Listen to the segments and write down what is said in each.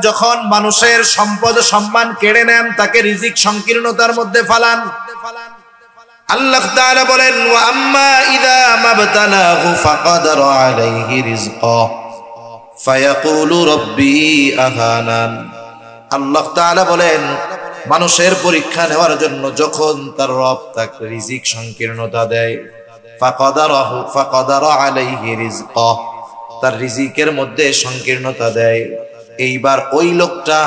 যখন মানুষের সম্পদ সম্মান কেড়ে নেন, তাকে রিজিক সংকীর্ণতার মধ্যে ফালান। আল্লাহ তাআলা বলেন, ওয়া আম্মা ইযা মাবতালাহু ফাকাদারা আলাইহি রিজকাহ ফায়াকুলু রাব্বি আহানান। আল্লাহ তাআলা বলেন, মানুষের পরীক্ষা নেওয়ার জন্য যখন তার রব তাকে রিজিক সংকীর্ণতা দেয়, ফাকাদারা আলাইহি রিজকাহ, তার রিজিকের মধ্যে সংকীর্ণতা দেয়, এইবার ওই লোকটা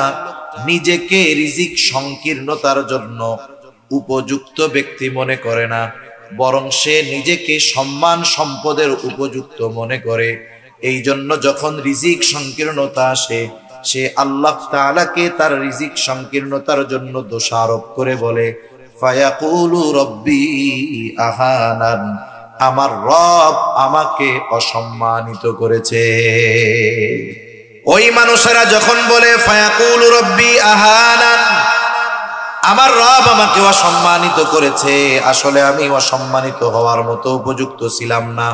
নিজেকে রিজিক সংকীর্ণতার জন্য উপযুক্ত ব্যক্তি মনে করে না, বরং সে নিজেকে সম্মান সম্পদের উপযুক্ত মনে করে। এই জন্য যখন রিজিক সংকীর্ণতা আসে, সে আল্লাহ তাআলাকে তার রিজিক সংকীর্ণতার জন্য দোষারোপ করে বলে, ফায়াকুলু রব্বি আহানান, আমার রব আমাকে অসম্মানিত করেছে। ওই মানুষেরা যখন বলে ফায়াকুলু রব্বি আহানান, আমার রব আমাকে অসম্মানিত করেছে, আসলে আমি অসম্মানিত হওয়ার মতো উপযুক্ত ছিলাম না,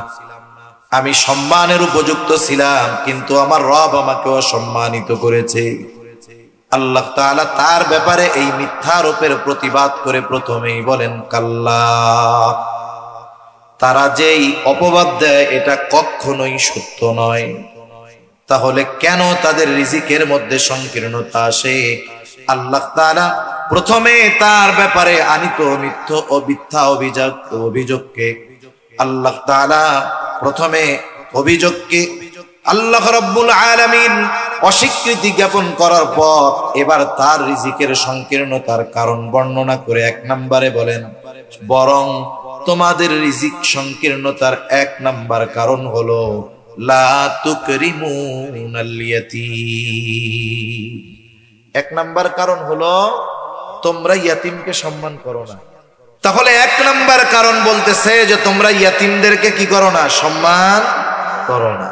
আমি সম্মানের উপযুক্ত ছিলাম, কিন্তু আমার রব আমাকে অসম্মানিত করেছে। আল্লাহ তাআলা তার ব্যাপারে এই মিথ্যারোপের প্রতিবাদ করে প্রথমেই বলেন, কাল্লা, তারা যেই অপবাদ দেয় এটা কখনোই সত্য নয়। তাহলে কেন তাদের রিজিকের মধ্যে সংকীর্ণতা আসে? আল্লাহ তাআলা প্রথমে তার ব্যাপারে আনিত মিথ্যা অভিযোগকে আল্লাহ তাআলা প্রথমে অভিযোগকে আল্লাহ রাব্বুল আলামিন অস্বীকৃতি জ্ঞাপন করার পর এবার তার রিজিকের সংকীর্ণতার কারণ বর্ণনা করে 1 নম্বরে বলেন, বরং তোমাদের রিজিক সংকীর্ণতার 1 নাম্বার কারণ হলো লা তুকরিমুনাল ইয়াতীম। 1 নাম্বার কারণ হলো তোমরা ইয়াতিমকে সম্মান করো না। তাহলে 1 নাম্বার কারণ বলতেছে যে তোমরা ইয়াতিমদেরকে কি করো না? সম্মান করো না।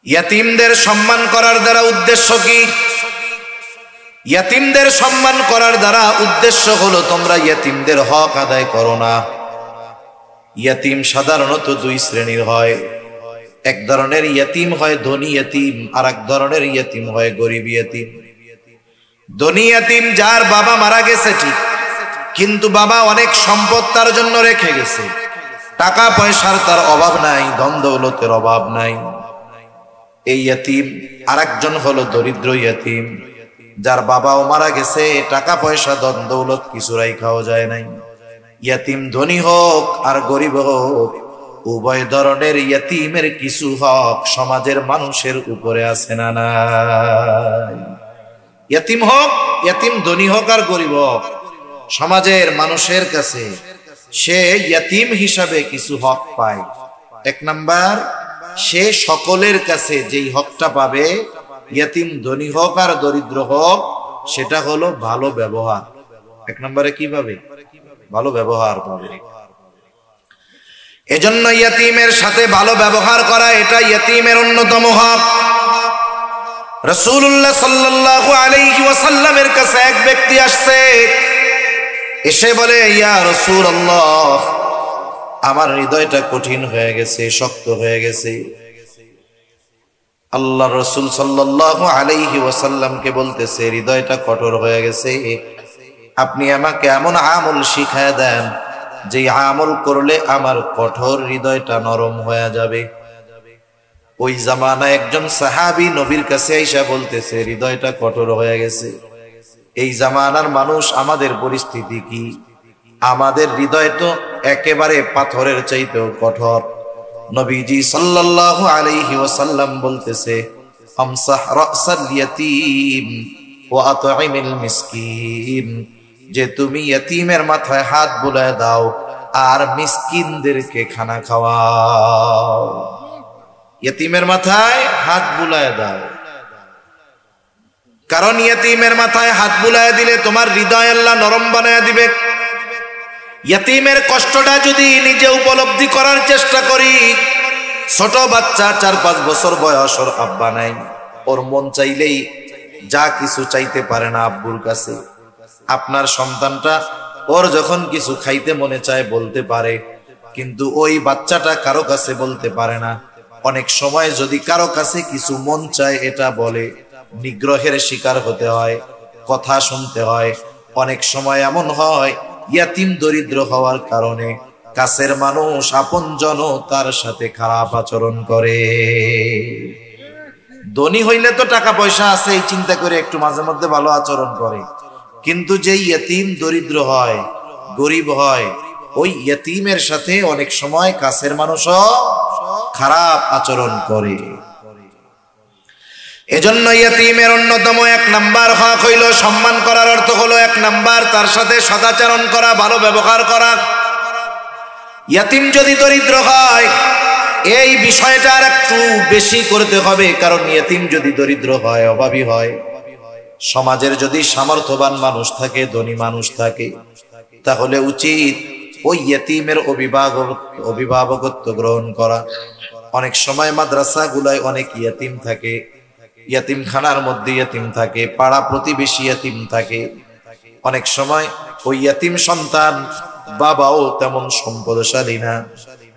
ইয়াতিমদের সম্মান করার দ্বারা উদ্দেশ্য কি? ইয়াতিমদের সম্মান করার দ্বারা উদ্দেশ্য হলো তোমরা ইয়াতিমদের হক আদায় করো না। ইয়াতিম সাধারণত 2 শ্রেণীর হয়। এক ধরনের ইয়াতিম হয় ধনী ইয়াতিম, আর এক ধরনের ইয়াতিম হয় গরিব ইয়াতিম। ধনী ইয়াতিম যার বাবা মারা গেছে ঠিক, কিন্তু বাবা অনেক সম্পদ তার জন্য রেখে গেছে, টাকা পয়সার তার অভাব নাই, ধন দৌলতের অভাব নাই, এই ইয়াতিম। আরেকজন হলো দরিদ্র ইয়াতিম, যার বাবাও মারা গেছে, টাকা পয়সা ধন দৌলত কিছু রাইখাও যায় নাই। ইয়াতিম ধনী হোক আর গরিব হোক, উভয় ধরনের ইয়াতিমের কিছু হক সমাজের মানুষের উপরে আছে না নাই? ইয়াতিম হোক, ইয়াতিম ধনী হোক আর গরিব হোক, সমাজের মানুষের কাছে সে ইয়াতিম হিসাবে কিছু হক পায়। 1 নাম্বার, সে সকলের কাছে যেই হকটা পাবে, ইয়াতিম ধনী হোক আর দরিদ্র হোক, সেটা হলো ভালো ব্যবহার। 1 নম্বরে কি পাবে? ভালো ব্যবহার পাবে। এজন্য ইয়াতিমের সাথে ভালো ব্যবহার করা এটা ইয়াতিমের অন্যতম হক। রাসূলুল্লাহ সাল্লাল্লাহু আলাইহি ওয়াসাল্লামের কাছে এক ব্যক্তি আসছে, এসে বলে, ইয়া রাসূলুল্লাহ, আমার হৃদয়টা কঠিন হয়ে গেছে, শক্ত হয়ে গেছে। আল্লাহ রাসূল সাল্লাল্লাহু আলাইহি ওয়াসাল্লামকে বলতেছে, হৃদয়টা কঠোর হয়ে গেছে, আপনি আমাকে এমন আমল শিখায় দেন যে আমল করলে আমার কঠোর হৃদয়টা নরম হয়ে যাবে। ওই জামানায় একজন সাহাবী নবীর কাছে আইসা বলতেছে, হৃদয়টা কঠোর হয়ে গেছে। এই জামানার মানুষ, আমাদের পরিস্থিতি কি? আমাদের হৃদয় তো একেবারে পাথরের চাইতেও কঠোর। নবীজি সাল্লাল্লাহু আলাইহি ওয়াসাল্লাম বলতেছে, আমসাহ রাসাল ইয়াতীম ওয়া আত'ইমিল মিসকিন, যে তুমি ইয়াতীমের মাথায় হাত বুলায় দাও আর মিসকিনদেরকে খানা খাওয়াও। ইয়াতীমের মাথায় হাত বুলায় দাও, কারণ ইয়াতীমের মাথায় হাত বুলায় দিলে তোমার হৃদয় আল্লাহ নরম বানায় দিবে। ইয়াতীমের কষ্টটা যদি নিজে উপলব্ধি করার চেষ্টা করি, ছোট বাচ্চা 4-5 বছর বয়স, ওর আব্বা নাই, ওর মন চাইলেই যা কিছু চাইতে পারে না আব্বুর কাছে। আপনার সন্তানটা ওর যখন কিছু খাইতে মনে চায় বলতে পারে, কিন্তু ওই বাচ্চাটা কারো কাছে বলতে পারে না। অনেক সময় যদি কারো কাছে কিছু মন চায় এটা বলে, নিগ্রহের শিকার হতে হয়, কথা শুনতে হয়। অনেক সময় এমন হয় ইয়াতিম দরিদ্র হওয়ার কারণে কাছের মানুষ আপনজন তার সাথে খারাপ আচরণ করে। ধনী হইলে তো টাকা পয়সা আছে এই চিন্তা করে একটু মাঝে মধ্যে ভালো আচরণ করে, কিন্তু যে ইয়তিম দরিদ্র হয়, গরিব হয়, ওই ইয়তিমের সাথে অনেক সময় কাছের মানুষও খারাপ আচরণ করে। এজন্য ইয়তিমের অন্যতম 1 নাম্বার হক হইল সম্মান করার অর্থ হলো 1 নাম্বার তার সাথে সদাচরণ করা, ভালো ব্যবহার করা। ইয়তিম যদি দরিদ্র হয় এই বিষয়টা আর একটু বেশি করতে হবে, কারণ ইয়তিম যদি দরিদ্র হয়, অভাবী হয়, সমাজের যদি সামর্থ্যবান মানুষ থাকে, ধনী মানুষ থাকে, তাহলে উচিত ওই ইয়তিমের অভিভাবকত্ব গ্রহণ করা। অনেক সময় মাদ্রাসাগুলোয় অনেক ইয়তিম থাকে, ইয়তিমখানার মধ্যে ইয়তিম থাকে, পাড়া প্রতিবেশী ইয়তিম থাকে। অনেক সময় ওই ইয়তিম সন্তান বাবাও তেমন সম্পদশালী না,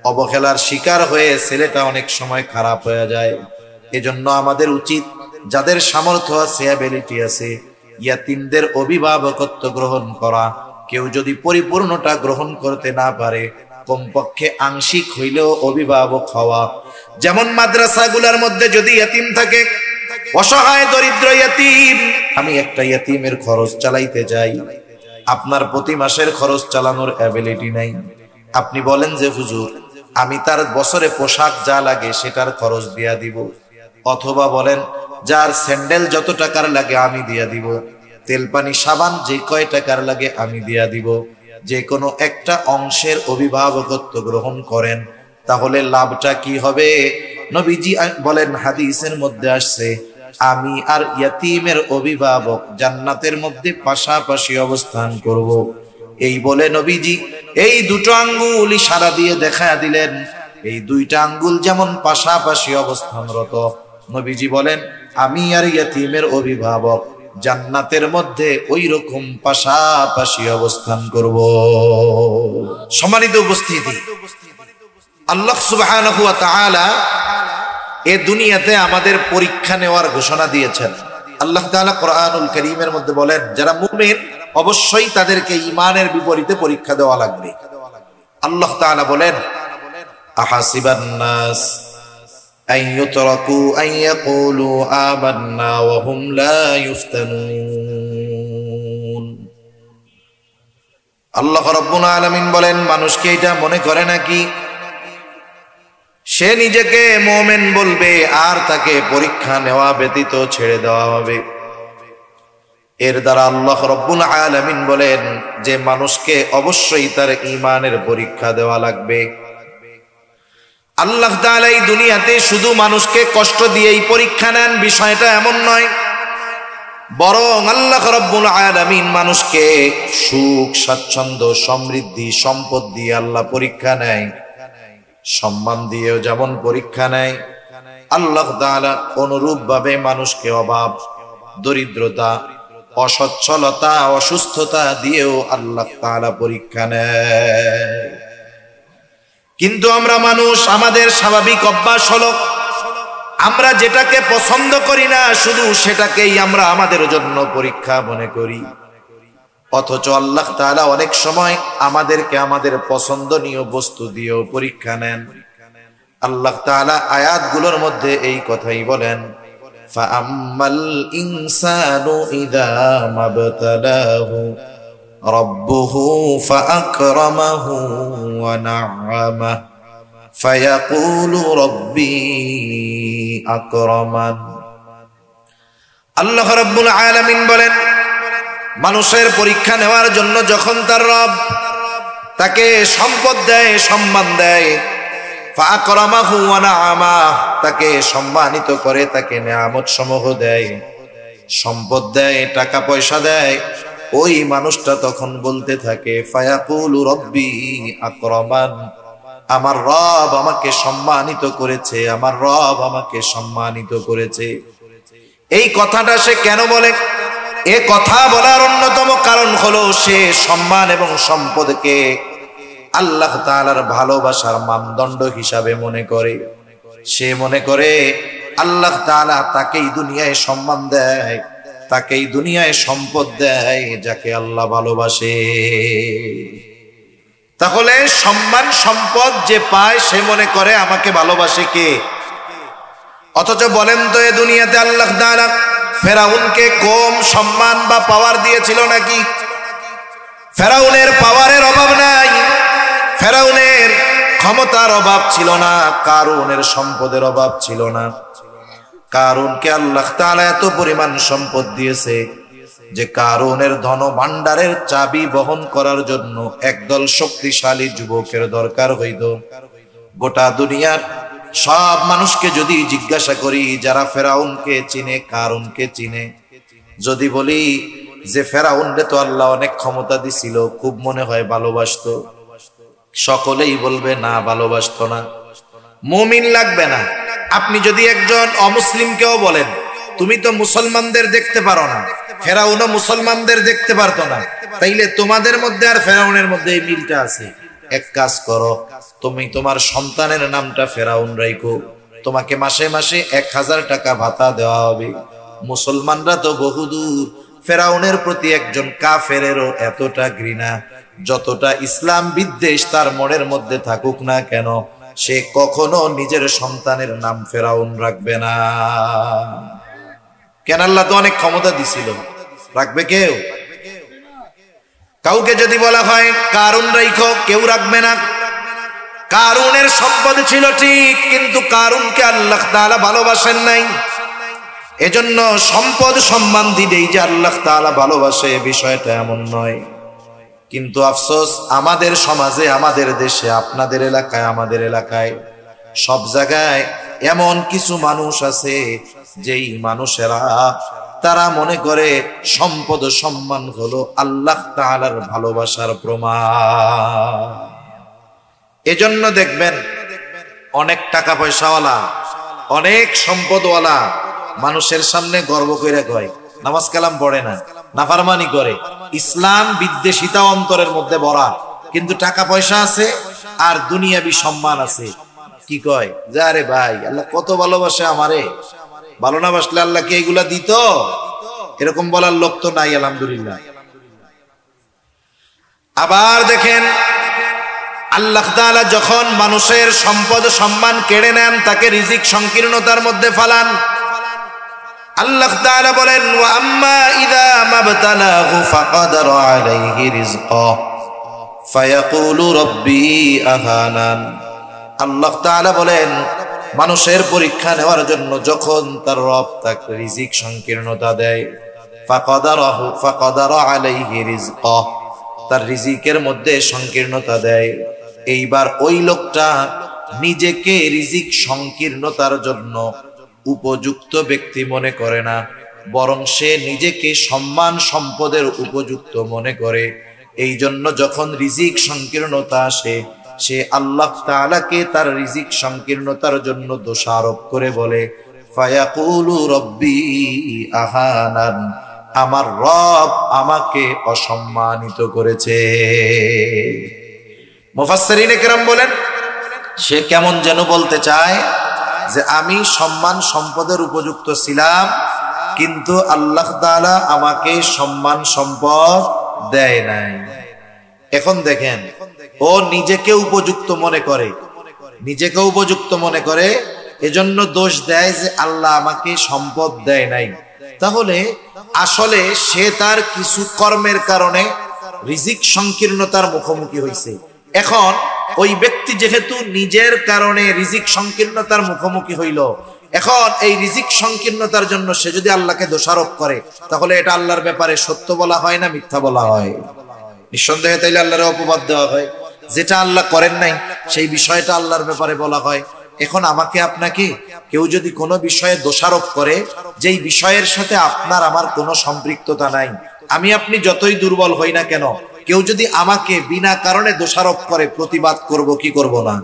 অবহেলার শিকার হয়ে ছেলেটা অনেক সময় খারাপ হয়ে যায়। এজন্য আমাদের উচিত যাদের সামর্থ্য আছে, অ্যাবিলিটি আছে, ইয়াতিমদের অভিভাবকত্ব গ্রহণ করা। কেউ যদি পরিপূর্ণটা গ্রহণ করতে না পারে, কমপক্ষে আংশিক হইলেও অভিভাবক হওয়া। যেমন মাদ্রাসাগুলোর মধ্যে যদি ইয়াতিম থাকে, অসহায় দরিদ্র ইয়াতিম, আমি একটা ইয়াতিমের খরচ চালাইতে যাই, আপনার প্রতি মাসের খরচ চালানোর অ্যাবিলিটি নাই, আপনি বলেন যে হুজুর আমি তার বছরে পোশাক যা লাগে সেটার খরচ দিয়া দিব, অথবা বলেন যার স্যান্ডেল যত টাকার লাগে আমি দিয়া দিব, তেল পানি সাবান যে কয় টাকার লাগে আমি দিয়া দিব। যে কোনো একটা অংশের অভিভাবকত্ব গ্রহণ করেন, তাহলে লাভটা কি হবে? নবীজি বলেন, হাদিসের মধ্যে আসছে, আমি আর ইয়াতিমের অভিভাবক জান্নাতের মধ্যে পাশাপাশি অবস্থান করব। এই বলে নবীজি এই 2টো আঙ্গুল ইশারা দিয়ে দেখায়া দিলেন, এই 2টা আঙ্গুল যেমন পাশাপাশি অবস্থানরত, নবীজি বলেন আমি আর ইয়াতিমের অভিভাবক জান্নাতের মধ্যে ওই রকম পাশাপাশি অবস্থান করব। সম্মানিত উপস্থিতি, আল্লাহ সুবহানাহু ওয়া তাআলা এই দুনিয়াতে আমাদের পরীক্ষা নেওয়ার ঘোষণা দিয়েছেন। আল্লাহ তাআলা কোরআনুল কারীমের মধ্যে বলেন, যারা মুমিন অবশ্যই তাদেরকে ঈমানের বিপরীতে পরীক্ষা দেওয়া লাগবে। আল্লাহ তাআলা বলেন, আহাসিবান নাস আন ইউতরাকু আন ইয়াকুলু আমান্না ওয়া হুম লা ইফতানুন। আল্লাহ রাব্বুল আলামিন বলেন, মানুষকে এটা মনে করে নাকি সে নিজেকে মুমিন বলবে আর তাকে পরীক্ষা নেওয়া ব্যতীত ছেড়ে দেওয়া হবে? এর দ্বারা আল্লাহ রাব্বুল আলামিন বলেন যে মানুষকে অবশ্যই তার ঈমানের পরীক্ষা দেওয়া লাগবে। আল্লাহ তাআলা এই দুনিয়াতে শুধু মানুষকে কষ্ট দিয়েই পরীক্ষা নেন বিষয়টা এমন নয়, বরং আল্লাহ রাব্বুল আলামিন মানুষকে সুখ, স্বাচ্ছন্দ্য, সমৃদ্ধি, সম্পদ দিয়ে আল্লাহ পরীক্ষা নেয়। সম্মান দিয়েও যেমন পরীক্ষা নেয়, আল্লাহ তাআলা অনুরূপ ভাবে মানুষকে অভাব, দরিদ্রতা, অসচ্ছলতা, অসুস্থতা দিয়েও আল্লাহ তাআলা পরীক্ষা নেয়। কিন্তু আমরা মানুষ, আমাদের স্বাভাবিক অভ্যাস হলো আমরা যেটাকে পছন্দ করি না শুধু সেটাকেই আমরা আমাদের জন্য পরীক্ষা মনে করি, অথচ আল্লাহ তাআলা অনেক সময় আমাদেরকে আমাদের পছন্দনীয় বস্তু দিয়েও পরীক্ষা নেন। আল্লাহ তাআলা আয়াতগুলোর মধ্যে এই কথাই বলেন, ফাআম্মাল ইনসানু ইযা মাবতালাহু রাব্বুহু ফাআকরামাহু ওয়া না'আমাহু ফায়াকুলু রাব্বি আকরামান। আল্লাহ রাব্বুল আলামিন বলেন, মানুষের পরীক্ষা নেওয়ার জন্য যখন তার রব তাকে সম্পদ দেয়, সম্মান দেয়, ফাআকরামাহু ওয়া না'আমাহু, তাকে সম্মানিত করে, তাকে নেয়ামত সমূহ দেয়, সম্পদ দেয়, টাকা পয়সা দেয়, ওই মানুষটা তখন বলতে থাকে, ফায়াকুলু রাব্বি আকরামান, আমার রব আমাকে সম্মানিত করেছে, আমার রব আমাকে সম্মানিত করেছে। এই কথাটা সে কেন বলে? এ কথা বলার অন্যতম কারণ হলো সে সম্মান এবং সম্পদকে আল্লাহ তাআলার ভালোবাসার মানদণ্ড হিসাবে মনে করে। সে মনে করে আল্লাহ তাআলা তাকেই দুনিয়ায় সম্মান দেয়, তাকেই দুনিয়ায় সম্পদ দেয় যাকে আল্লাহ ভালোবাসে। তাহলে সম্মান সম্পদ যে পায় সে মনে করে আমাকে ভালোবাসে কে? অথচ বলেন তো এ দুনিয়াতে আল্লাহ তাআলা ফেরাউনকে কম সম্মান বা পাওয়ার দিয়েছিল নাকি? ফেরাউনের পাওয়ারের অভাব নাই, ফেরাউনের ক্ষমতার অভাব ছিল না, কারুনের সম্পদের অভাব ছিল না। কারুনকে আল্লাহ তাআলা এত পরিমাণ সম্পদ দিয়েছে যে কারুনের ধন ভাণ্ডারের চাবি বহন করার জন্য একদল শক্তিশালী যুবকের দরকার হইত। গোটা দুনিয়ার সব মানুষকে যদি জিজ্ঞাসা করি যারা ফেরাউনকে চিনে, কারুনকে চিনে, যদি বলি যে ফেরাউনরে তো আল্লাহ অনেক ক্ষমতা দিছিল, খুব মনে হয় ভালোবাসতো, সকলেই বলবে না, ভালোবাসতো না। মুমিন লাগবে না। আপনি যদি একজন অমুসলিমকেও বলেন তুমি তো মুসলমানদের দেখতে পারো না, ফেরাউনও মুসলমানদের দেখতে পারতো না, তাইলে তোমাদের মধ্যে আর ফেরাউনের মধ্যে এই মিলটা আছে। এক কাজ করো, তুমি তোমার সন্তানের নামটা ফেরাউন রাখো, তোমাকে মাসে মাসে 1000 টাকা ভাতা দেওয়া হবে। মুসলমানরা তো বহুদূর, ফেরাউনের প্রতি একজন কাফেরেরও এতটা ঘৃণা, যতটা ইসলাম বিদ্বেষ তার মনের মধ্যে থাকুক না কেন, সে কখনো নিজের সন্তানের নাম ফেরাউন রাখবে না। কেন? আল্লাহ তো অনেক ক্ষমতা দিছিল, রাখবে কেউ? কাউকে যদি বলা হয় কারুন রাইখো, কেউ রাখবে না। কারুনের সম্পদ ছিল ঠিক, কিন্তু কারুনকে আল্লাহ তাআলা ভালোবাসেন নাই। এজন্য সম্পদ সম্মান দিলেই যে আল্লাহ তাআলা ভালোবাসে বিষয়টা এমন নয়। কিন্তু আফসোস, আমাদের সমাজে, আমাদের দেশে, আপনাদের এলাকায়, আমাদের এলাকায়, সব জায়গায় এমন কিছু মানুষ আছে যেই মানুষেরা তারা মনে করে সম্পদ সম্মান হলো আল্লাহ তাআলার ভালোবাসার প্রমাণ। এজন্য দেখবেন অনেক টাকা পয়সাওয়ালা, অনেক সম্পদওয়ালা মানুষের সামনে গর্ব করে কয় নামাজ কালাম পড়ে না, নাফরমানি করে, ইসলাম বিদ্বেষিতা অন্তরের মধ্যে ভরা, কিন্তু টাকা পয়সা আছে আর দুনিয়াবি সম্মান আছে। কি কয়? যে আরে ভাই আল্লাহ কত ভালোবাসে আমারে, ভালো না বাসলে আল্লাহ কি এগুলা দিত? এরকম বলার লোক তো নাই, আলহামদুলিল্লাহ। আবার দেখেন আল্লাহ তাআলা যখন মানুষের সম্পদ সম্মান কেড়ে নেন, তাকে রিজিক সংকীর্ণতার মধ্যে ফালান। আল্লাহ তাআলা বলেন ওয়া আম্মা ইযা মাবতালাহু ফাকাদারা আলাইহি রিজকাহ ফায়াকুলু রাব্বি আহানান। আল্লাহ তাআলা বলেন মানুষের পরীক্ষা নেওয়ার জন্য যখন তার রব তাকে রিজিক সংকীর্ণতা দেয়, ফাকাদারা আলাইহি রিজকাহ, তার রিজিকের মধ্যে সংকীর্ণতা দেয়, এইবার ওই লোকটা নিজেকে রিজিক সংকীর্ণতার জন্য উপযুক্ত ব্যক্তি মনে করে না, বরং সে নিজেকে সম্মান সম্পদের উপযুক্ত মনে করে। এই জন্য যখন রিজিক সংকীর্ণতা আসে, সে আল্লাহ তাআলাকে তার রিজিক সংকীর্ণতার জন্য দোষারোপ করে বলে ফায়াকুলু রব্বি আহানান, আমার রব আমাকে অসম্মানিত করেছে। মুফাসসিরিনে কেরাম বলেন সে কেমন যেন বলতে চায় যে আমি সম্মান সম্পদের উপযুক্ত ছিলাম, কিন্তু আল্লাহ তাআলা আমাকে সম্মান সম্পদ দেয় নাই। এখন দেখেন, ও নিজেকে উপযুক্ত মনে করে, নিজেকে উপযুক্ত মনে করে, এজন্য দোষ দেয় যে আল্লাহ আমাকে সম্পদ দেয় নাই। তাহলে আসলে সে তার কিছু কর্মের কারণে রিজিক সংকীর্ণতার মুখোমুখি হয়েছে। এখন ওই ব্যক্তি যেহেতু নিজের কারণে রিজিক সংকীর্ণতার মুখোমুখি হইল, এখন এই রিজিক সংকীর্ণতার জন্য সে যদি আল্লাহকে দোষারোপ করে, তাহলে এটা আল্লাহর ব্যাপারে সত্য বলা হয় না মিথ্যা বলা হয়? নিঃসন্দেহে তাইলে আল্লাহর অপবাদ দেওয়া হয়। যেটা আল্লাহ করেন নাই সেই বিষয়টা আল্লাহর ব্যাপারে বলা হয়। এখন আমাকে আপনাকে কেউ যদি কোনো বিষয়ে দোষারোপ করে, যেই বিষয়ের সাথে আপনার আমার কোনো সম্পৃক্ততা নাই, আমি আপনি যতই দুর্বল হই না কেন, কেউ যদি আমাকে বিনা কারণে দোষারোপ করে, প্রতিবাদ করব কি করব না?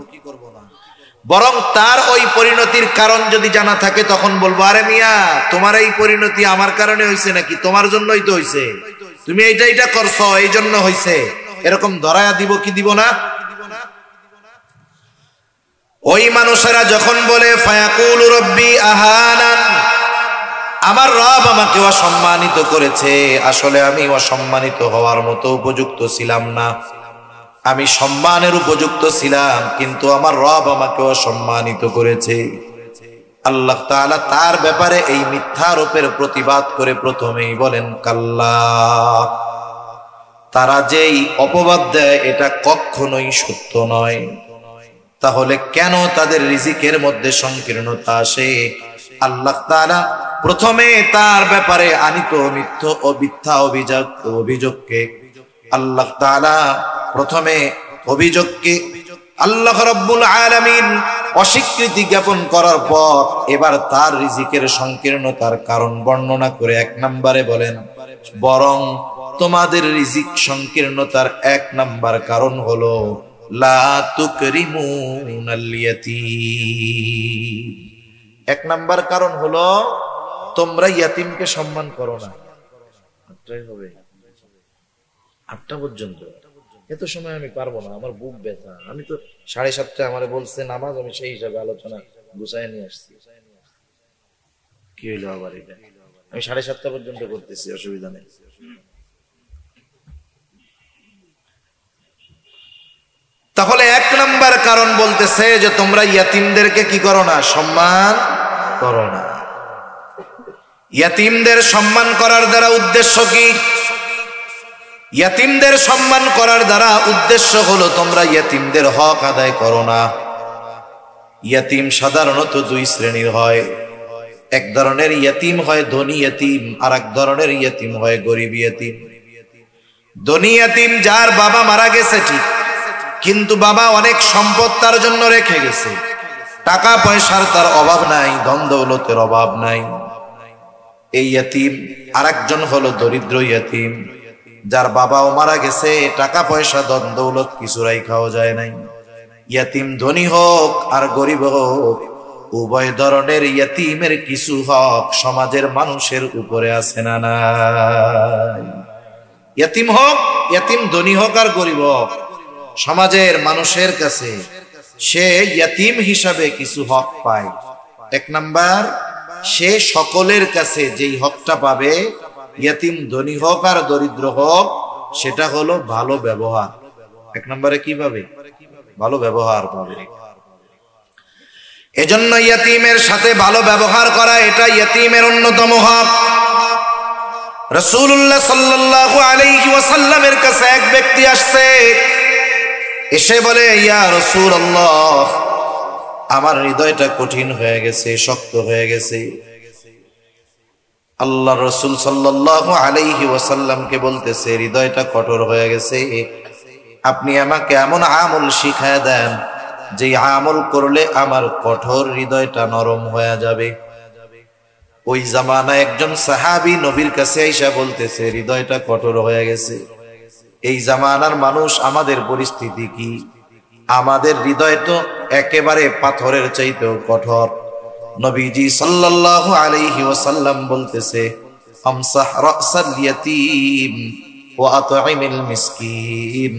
বরং তার ওই পরিণতির কারণ যদি জানা থাকে, তখন বলবো আরে মিয়া তোমার এই পরিণতি আমার কারণে হইছে নাকি? তোমার জন্যই তো হইছে, তুমি এইটা করছো এই জন্য হইছে, এরকম ধরায়া দিব কি দিব না? ওই মানুষেরা যখন বলে ফায়াকুলু রব্বি আহানান, আমার রব আমাকে অসম্মানিত করেছে, আসলে আমি অসম্মানিত হওয়ার মতো উপযুক্ত ছিলাম না, আমি সম্মানের উপযুক্ত ছিলাম, কিন্তু আমার রব আমাকে অসম্মানিত করেছে। আল্লাহ তাআলা তার ব্যাপারে এই মিথ্যারোপের প্রতিবাদ করে প্রথমেই বলেন কাল্লা, তারা যেই অপবাদ দেয় এটা কখনোই সত্য নয়। তাহলে কেন তাদের রিজিকের মধ্যে সংকীর্ণতা আসে? আল্লাহ তাআলা প্রথমে তার ব্যাপারে আনিত মিথ্যা অভিযোগকে আল্লাহ তাআলা প্রথমে অভিযোগকে আল্লাহ রাব্বুল আলামিন অস্বীকৃতি জ্ঞাপন করার পর এবার তার রিজিকের সংকীর্ণতার কারণ বর্ণনা করে 1 নম্বরে বলেন, বরং তোমাদের রিজিক সংকীর্ণতার 1 নাম্বার কারণ হলো লা তুকরিমুনাল ইয়াতীম। 1 নাম্বার কারণ হলো তোমরা ইয়াতিমকে সম্মান করো না। 8টায় হবে, 8টা পর্যন্ত। এত সময় আমি পারবো না, আমার বুক ব্যথা। আমি তো 7:30টায় আমারে বলছে নামাজ, আমি সেই হিসাবে আলোচনা গুছায় নিয়ে আসছি। কি হইলো আবার এটা? আমি 7:30 পর্যন্ত করতেছি, অসুবিধা নেই। তাহলে 1 নাম্বার কারণ বলতেছে যে তোমরা ইয়াতিমদেরকে কি করো না? সম্মান করো না। ইয়াতিমদের সম্মান করার দ্বারা উদ্দেশ্য কি? ইয়াতিমদের সম্মান করার দ্বারা উদ্দেশ্য হলো তোমরা ইয়াতিমদের হক আদায় করো না। ইয়াতিম সাধারণত 2 শ্রেণীর হয়। এক ধরনের ইয়াতিম হয় ধনী ইয়াতিম, আর এক ধরনের ইয়াতিম হয় গরিব ইয়াতিম। ধনী ইয়াতিম যার বাবা মারা গেছে ঠিক, কিন্তু বাবা অনেক সম্পদ তার জন্য রেখে গেছে, টাকা পয়সার তার অভাব নাই, ধন দৌলতের অভাব নাই, এই ইয়াতিম। আরেকজন হলো দরিদ্র ইয়াতিম, যার বাবাও মারা গেছে, টাকা পয়সা ধন দৌলত কিছু রাইখাও যায় নাই। ইয়াতিম ধনী হোক আর গরিব হোক, উভয় ধরনের ইয়াতিমের কিছু হক সমাজের মানুষের উপরে আছে না নাই? ইয়াতিম হোক, ইয়াতিম ধনী হোক আর গরিব হোক, সমাজের মানুষের কাছে সে ইয়াতিম হিসাবে কিছু হক পায়। 1 নাম্বার, সে সকলের কাছে যেই হকটা পাবে, ইয়াতিম ধনী হোক আর দরিদ্র হোক, সেটা হলো ভালো ব্যবহার। 1 নম্বরে কি পাবে? ভালো ব্যবহার পাবে। এজন্য ইয়াতিমের সাথে ভালো ব্যবহার করা এটা ইয়াতিমের অন্যতম হক। রাসূলুল্লাহ সাল্লাল্লাহু আলাইহি ওয়াসাল্লামের কাছে এক ব্যক্তি আসছে, এসে বলে, ইয়া রাসূলুল্লাহ, আমার হৃদয়টা কঠিন হয়ে গেছে, শক্ত হয়ে গেছে। আল্লাহ রাসূল সাল্লাল্লাহু আলাইহি ওয়াসাল্লামকে বলতেছে, হৃদয়টা কঠোর হয়ে গেছে, আপনি আমাকে এমন আমল শিখায় দেন যে আমল করলে আমার কঠোর হৃদয়টা নরম হয়ে যাবে। ওই জামানায় একজন সাহাবী নবীর কাছে আইসা বলতেছে, হৃদয়টা কঠোর হয়ে গেছে। এই জামানার মানুষ, আমাদের পরিস্থিতি কি? আমাদের হৃদয় তো একেবারে পাথরের চাইতেও কঠোর। নবীজি সাল্লাল্লাহু আলাইহি ওয়াসাল্লাম বলতেছে, আমসাহ রাসাল ইয়াতীম ওয়া আত'ইমিল মিসকিন,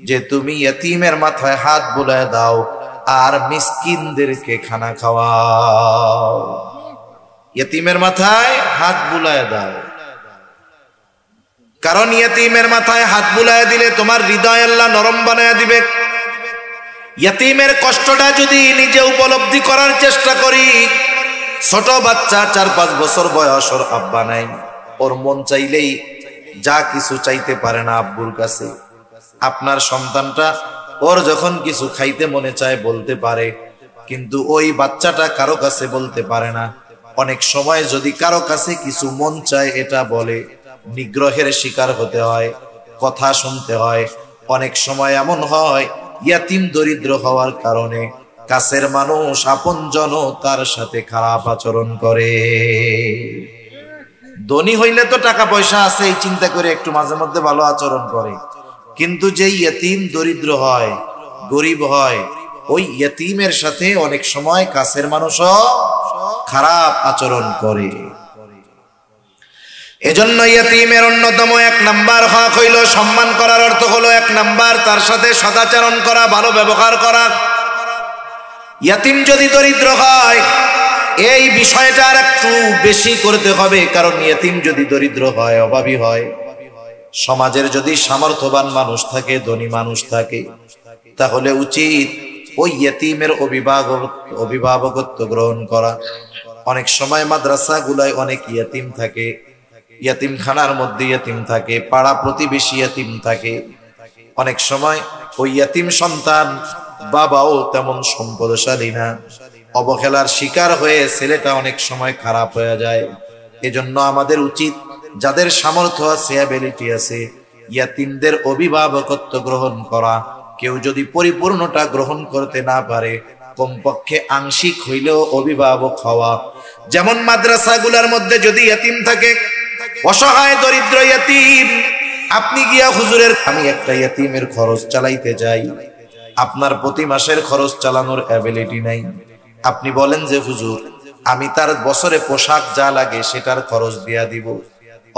যে তুমি ইয়াতীমের মাথায় হাত বুলায় দাও আর মিসকিনদেরকে খানা খাওয়াও। ইয়াতীমের মাথায় হাত বুলায় দাও, কারণ ইয়াতীমের মাথায় হাত বুলায় দিলে তোমার হৃদয় আল্লাহ নরম বানায় দিবে। ইয়াতীমের কষ্টটা যদি নিজে উপলব্ধি করার চেষ্টা করি, ছোট বাচ্চা 4-5 বছর বয়স, ওর আব্বা নাই, ওর মন চাইলেই যা কিছু চাইতে পারে না আব্বুর কাছে। আপনার সন্তানটা ওর যখন কিছু খাইতে মনে চায় বলতে পারে, কিন্তু ওই বাচ্চাটা কারো কাছে বলতে পারে না। অনেক সময় যদি কারো কাছে কিছু মন চায় এটা বলে, নিগ্রহের শিকার হতে হয়, কথা শুনতে হয়। অনেক সময় এমন হয়, ইয়াতিম দরিদ্র হওয়ার কারণে কাছের মানুষ আপনজন তার সাথে খারাপ আচরণ করে। ধনী হইলে তো টাকা পয়সা আছে, এই চিন্তা করে একটু মাঝে মধ্যে ভালো আচরণ করে, কিন্তু যে ইয়াতিম দরিদ্র হয়, গরিব হয়, ওই ইয়াতিমের সাথে অনেক সময় কাছের মানুষও খারাপ আচরণ করে। এজন্য ইয়াতিমের অন্যতম 1 নাম্বার হক হইল সম্মান করার অর্থ হলো 1 নাম্বার তার সাথে সদাচরণ করা, ভালো ব্যবহার করা। ইয়াতিম যদি দরিদ্র হয়, এই বিষয়টা আর একটু বেশি করতে হবে, কারণ ইয়াতিম যদি দরিদ্র হয়, অভাবী হয়, সমাজের যদি সামর্থ্যবান মানুষ থাকে, ধনী মানুষ থাকে, তাহলে উচিত ওই ইয়াতিমের অভিভাবকত্ব গ্রহণ করা। অনেক সময় মাদ্রাসাগুলায় অনেক ইয়াতিম থাকে, ইয়াতিমখানার মধ্যে ইয়াতিম থাকে, পাড়া প্রতিবেশী ইয়াতিম থাকে। অনেক সময় ওই ইয়াতিম সন্তান বাবাও তেমন সম্পদশালী না, অবহেলার শিকার হয়ে ছেলেটা অনেক সময় খারাপ হয়ে যায়। এজন্য আমাদের উচিত যাদের সামর্থ্য আছে, অ্যাবিলিটি আছে, ইয়াতিমদের অভিভাবকত্ব গ্রহণ করা। কেউ যদি পরিপূর্ণটা গ্রহণ করতে না পারে, কমপক্ষে আংশিক হইলেও অভিভাবক হওয়া। যেমন মাদ্রাসাগুলোর মধ্যে যদি ইয়াতিম থাকে, অসহায় দরিদ্র ইয়াতিম, আপনি গিয়া হুজুরের আমি একটা ইয়াতিমের খরচ চালাইতে যাই, আপনার প্রতি মাসের খরচ চালানোর অ্যাবিলিটি নাই। আপনি বলেন যে হুজুর আমি তার বছরে পোশাক যা লাগে সেটার খরচ দিয়া দিব,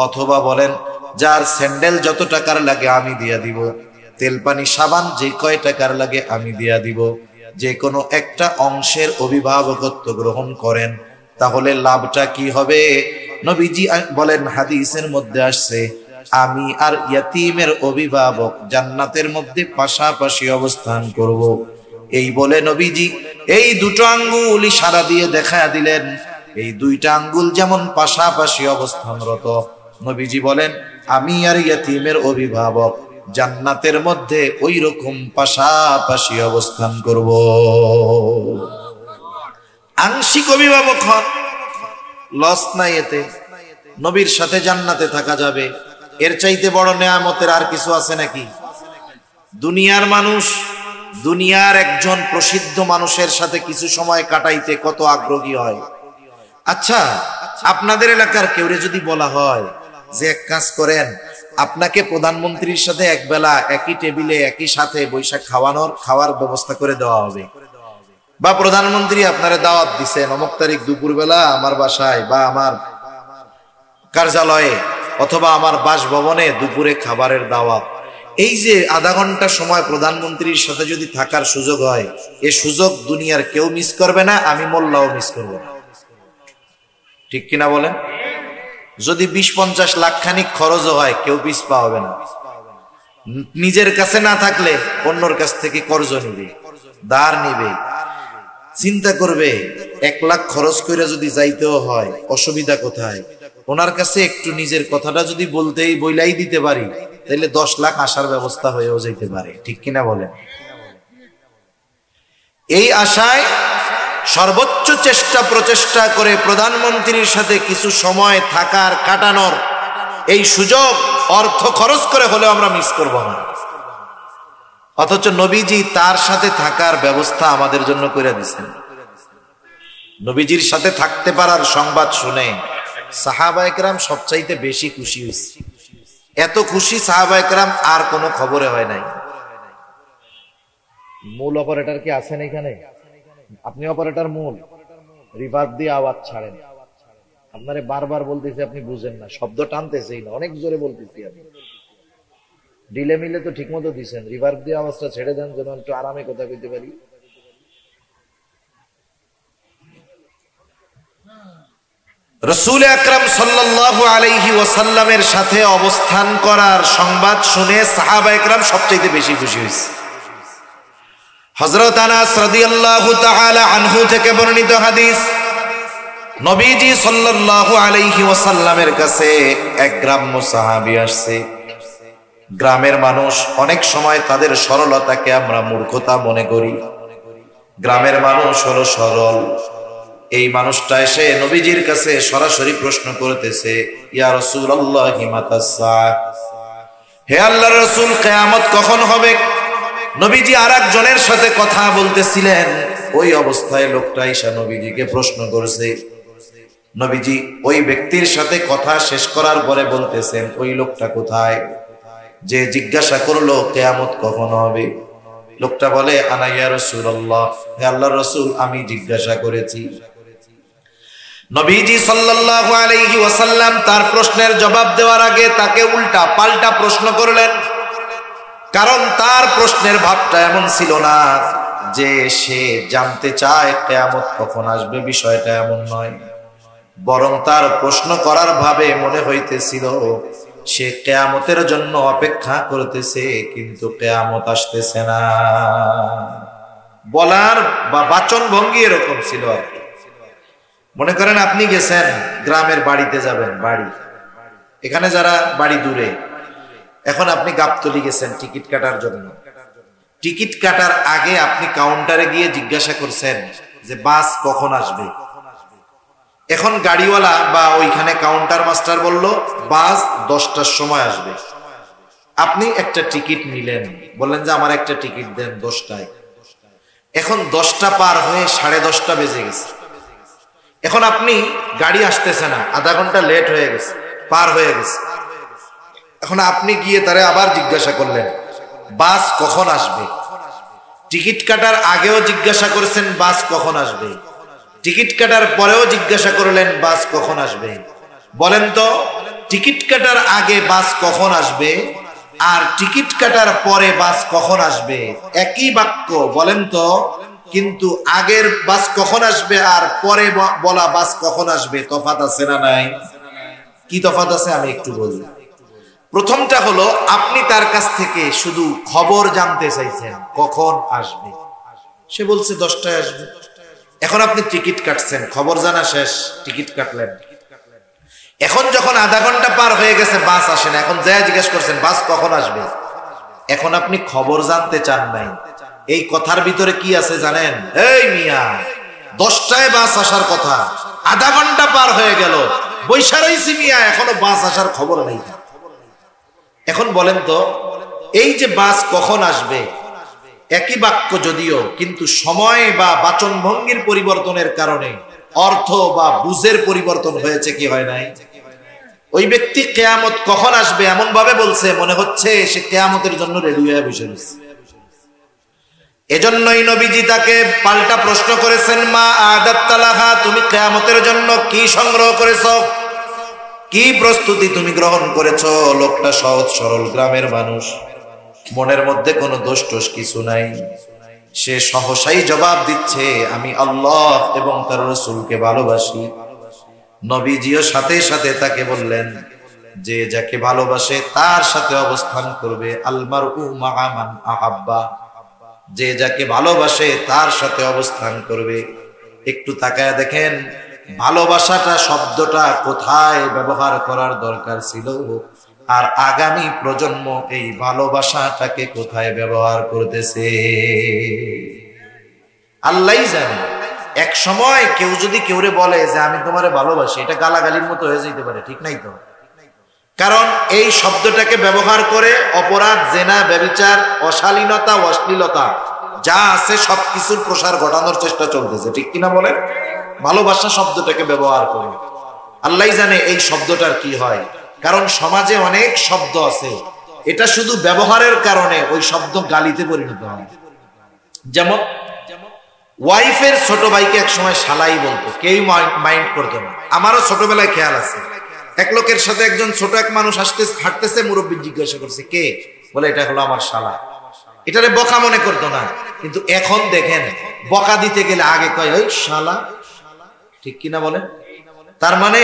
অথবা বলেন যার স্যান্ডেল যত টাকার লাগে আমি দিয়া দিব, তেল পানি সাবান যে কয় টাকার লাগে আমি দিয়া দিব। যে কোনো একটা অংশের অভিভাবকত্ব গ্রহণ করেন, তাহলে লাভটা কি হবে? নবীজি বলেন, হাদিসের মধ্যে আসছে, আমি আর ইয়াতিমের অভিভাবক জান্নাতের মধ্যে পাশাপাশি অবস্থান করব। এই বলে নবীজি এই দুটো আঙ্গুল ইশারা দিয়ে দেখায়া দিলেন, এই দুইটা আঙ্গুল যেমন পাশাপাশি অবস্থানরত, নবীজি বলেন আমি আর ইয়াতিমের অভিভাবক জান্নাতের মধ্যে ওই রকম পাশাপাশি অবস্থান করব। আংশিক অভিভাবক হন, লস নাই এতে, নবীর সাথে জান্নাতে থাকা যাবে। এর চাইতে বড় নেয়ামতের আর কিছু আছে নাকি? দুনিয়ার মানুষ, দুনিয়ার একজন প্রসিদ্ধ মানুষের সাথে কিছু সময় কাটাইতে কত আগ্রহী হয়। আচ্ছা, আপনাদের এলাকার কেউরে যদি বলা হয় যে এক কাজ করেন, আপনাকে প্রধানমন্ত্রীর সাথে একবেলা একই টেবিলে একই সাথে বৈশাখ খাওয়ার ব্যবস্থা করে দেওয়া হবে, বা প্রধানমন্ত্রী আপনারা দাওয়াত দিচ্ছেন অমুক তারিখ দুপুরবেলা আমার বাসায় বা আমার কার্যালয়ে অথবা আমার বাসভবনে দুপুরে খাবারের দাওয়াত, এই যে আধা ঘন্টা সময় প্রধানমন্ত্রীর সাথে যদি থাকার সুযোগ হয়, এই সুযোগ দুনিয়ার কেউ মিস করবে না, আমি মোল্লাও মিস করব না। ঠিক কিনা বলেন? যদি 20-50 লাখ খানিক খরচও হয়, কেউ পিছপা হবে না। নিজের কাছে না থাকলে অন্যর কাছ থেকে কর্জ নিবে, ধার নিবে, চিন্তা করবে 1 লাখ খরচ করে যদি যাইতেও হয় অসুবিধা কোথায়। ওনার কাছে একটু নিজের কথাটা যদি বইলাই দিতে পারি, তাহলে 10 লাখ আসার ব্যবস্থা হয়েও যাইতে পারে। ঠিক কিনা বলেন? এই আশায় সর্বোচ্চ প্রচেষ্টা করে প্রধানমন্ত্রীর সাথে কিছু সময় থাকার, কাটানোর এই সুযোগ অর্থ খরচ করে হলেও আমরা মিস করব না। অথচ নবীজি তার সাথে থাকার ব্যবস্থা আমাদের জন্য করে দিয়েছেন। নবীজির সাথে থাকতে পারার সংবাদ শুনে সাহাবায়ে কেরাম সবচাইতে বেশি খুশি হয়েছে। এত খুশি সাহাবায়ে কেরাম আর কোনো খবরে হয় নাই। মূল অপারেটর কি আছেন এখানে? আপনি অপারেটর মূল, রিভার্ব দিয়ে আওয়াজ ছাড়েন। আপনারে বারবার বলতেছি, আপনি বুঝেন না, শব্দ টানতেছেই না, অনেক জোরে বলতেছি আমি। ডিলে মিলে তো ঠিক মতো দিচ্ছেন, রিভার্ব দিয়ে আওয়াজটা ছেড়ে দেন যেন একটু আরামে কথা কইতে পারি। রাসূল আকরাম সাল্লাল্লাহু আলাইহি ওয়াসাল্লামের সাথে অবস্থান করার সংবাদ শুনে সাহাবায়ে কেরাম সবচেয়ে বেশি খুশি হয়েছে। হযরত আনাস রাদিয়াল্লাহু তাআলা আনহু থেকে বর্ণিত হাদিস, নবীজি সাল্লাল্লাহু আলাইহি ওয়াসাল্লামের কাছে এক গ্রাম্য সাহাবী আসছে। গ্রামের মানুষ অনেক সময় তাদের সরলতাকে আমরা মূর্খতা মনে করি। গ্রামের মানুষ হলো সরল। এই মানুষটা এসে নবীজির কাছে সরাসরি প্রশ্ন করতেছে, ইয়া রাসূলুল্লাহি মাতাস সাআহ, হে আল্লাহর রাসূল কিয়ামত কখন হবে? নবীজি আরেকজনের সাথে কথা বলতেছিলেন, ওই অবস্থায় লোকটা এসে নবীজিকে প্রশ্ন করেছে। নবীজি ওই ব্যক্তির সাথে কথা শেষ করার পরে বলতেছেন, ওই লোকটা কোথায় যে জিজ্ঞাসা করলো কিয়ামত কখন হবে? লোকটা বলে, আনা ইয়া রাসূলুল্লাহ, হে আল্লাহর রাসূল আমি জিজ্ঞাসা করেছি। নবীজি সাল্লাল্লাহু আলাইহি ওয়াসাল্লাম তার প্রশ্নের জবাব দেওয়ার আগে তাকে উল্টা পাল্টা প্রশ্ন করলেন, কারণ তার প্রশ্নের ভাবটা এমন ছিল না যে সে জানতে চায় কিয়ামত কখন আসবে, বিষয়টা এমন নয়, বরং তার প্রশ্ন করার ভাবে মনে হইতেছিল সে কিয়ামতের জন্য অপেক্ষা করতেছে, কিন্তু কিয়ামত আসতেছে না। বলার বা বাচন ভঙ্গি এরকম ছিল আর কি। মনে করেন আপনি গেছেন গ্রামের বাড়িতে যাবেন, বাড়ি এখানে যারা বাড়ি দূরে, এখন আপনি গাবতলী গেছেন টিকিট কাটার জন্য। টিকিট কাটার আগে আপনি কাউন্টারে গিয়ে জিজ্ঞাসা করছেন যে বাস কখন আসবে। এখন গাড়িওয়ালা বা ওইখানে কাউন্টার মাস্টার বলল বাস 10টার সময় আসবে। আপনি একটা টিকিট নিলেন, বললেন যে আমার একটা টিকিট দেন 10টায়। এখন 10টা পার হয়ে 10:30 বেজে গেছে। এখন আপনি গাড়ি আসতেছে না, আধা ঘন্টা লেট হয়ে গেছে, পার হয়ে গেছে। এখন আপনি গিয়ে তারে আবার জিজ্ঞাসা করলেন বাস কখন আসবে। টিকিট কাটার আগেও জিজ্ঞাসা করেছেন বাস কখন আসবে, টিকিট কাটার পরেও জিজ্ঞাসা করলেন বাস কখন আসবে। বলেন তো টিকিট কাটার আগে বাস কখন আসবে আর টিকিট কাটার পরে বাস কখন আসবে? একই বাক্য, বলেন তো। কিন্তু আগের বাস কখন আসবে আর পরে বলা বাস কখন আসবে, তফাৎ আছে না নাই? কি তফাৎ আছে আমি একটু বলি। প্রথমটা হলো আপনি তার কাছ থেকে শুধু খবর জানতে চাইছেন কখন আসবে, সে বলছে 10টায় আসবে। এখন আপনি টিকিট কাটছেন, খবর জানা শেষ, টিকিট কাটলেন। এখন যখন আধা ঘন্টা পার হয়ে গেছে বাস আসে না, এখন যা জিজ্ঞেস করছেন বাস কখন আসবে। এখন আপনি খবর জানতে চান নাই। এই কথার ভিতরে কি আছে জানেন? এই মিয়া 10টায় বাস আসার কথা, আধা ঘন্টা পার হয়ে গেল, বৈশা রইছি মিয়া, এখনো বাস আসার খবর নেই। এখন বলেন তো এই যে বাস কখন আসবে একই বাক্য যদিও, কিন্তু সময় বা বাচন ভঙ্গির পরিবর্তনের কারণে অর্থ বা বুঝের পরিবর্তন হয়েছে কি হয় নাই? ওই ব্যক্তি কিয়ামত কখন আসবে এমন ভাবে বলছে মনে হচ্ছে সে কিয়ামতের জন্য রেডি হয়ে বসে রয়েছে। এজন্যই নবীজি তাকে পাল্টা প্রশ্ন করেছেন, মা আদাত্তালাহা, তুমি কিয়ামতের জন্য কি সংগ্রহ করেছো, কি প্রস্তুতি তুমি গ্রহণ করেছো? লোকটা সহজ সরল গ্রামের মানুষ, মনের মধ্যে কোনো দোষ টোষ কিছু নাই। সে সহসাই জবাব দিচ্ছে আমি আল্লাহ এবং তার রাসূলকে ভালোবাসি। নবীজিও সাথে সাথে তাকে বললেন যে যাকে ভালোবাসে তার সাথে অবস্থান করবে, আল মারউ মা'a মান আহাব্বা, যে যাকে ভালোবাসে তার সাথে অবস্থান করবে। একটু তাকায় দেখেন ভালোবাসাটা শব্দটা কোথায় ব্যবহার করার দরকার ছিল, আর আগামী প্রজন্ম এই ভালোবাসাটাকে কোথায় ব্যবহার করতেছে আল্লাহই জানে। এক সময় কেউ যদি কেউরে বলে যে আমি তোমারে ভালোবাসি, এটা গালাগালির মতো হয়ে যেতে পারে, ঠিক নাই তো? কারণ এই শব্দটাকে ব্যবহার করে অপরাধ, জেনা, ব্যভিচার, অশালীনতা, অশ্লীলতা যা আছে সবকিছুর প্রসার ঘটানোর চেষ্টা চলতেছে, ঠিক কিনা বলেন? ভালোবাসা শব্দটাকে ব্যবহার করে আল্লাহই জানে এই শব্দটার কি হয়। কারণ সমাজে অনেক শব্দ আছে, এটা শুধু ব্যবহারের কারণে ওই শব্দ গালিতে পরিণত হয়। যেমন ওয়াইফের ছোট ভাইকে এক সময় শালাই বলতো, কেউ মাইন্ড করতো না। আমারও ছোটবেলায় খেয়াল আছে, এক লোকের সাথে একজন ছোট এক মানুষ হাঁটতেছে, মুরব্বী জিজ্ঞাসা করছে কে, বলে এটা হলো আমার শালা। এটারে বকা মনে করতো না, কিন্তু এখন দেখেন বকা দিতে গেলে আগে কয় ওই শালা, ঠিক কিনা বলেন? তার মানে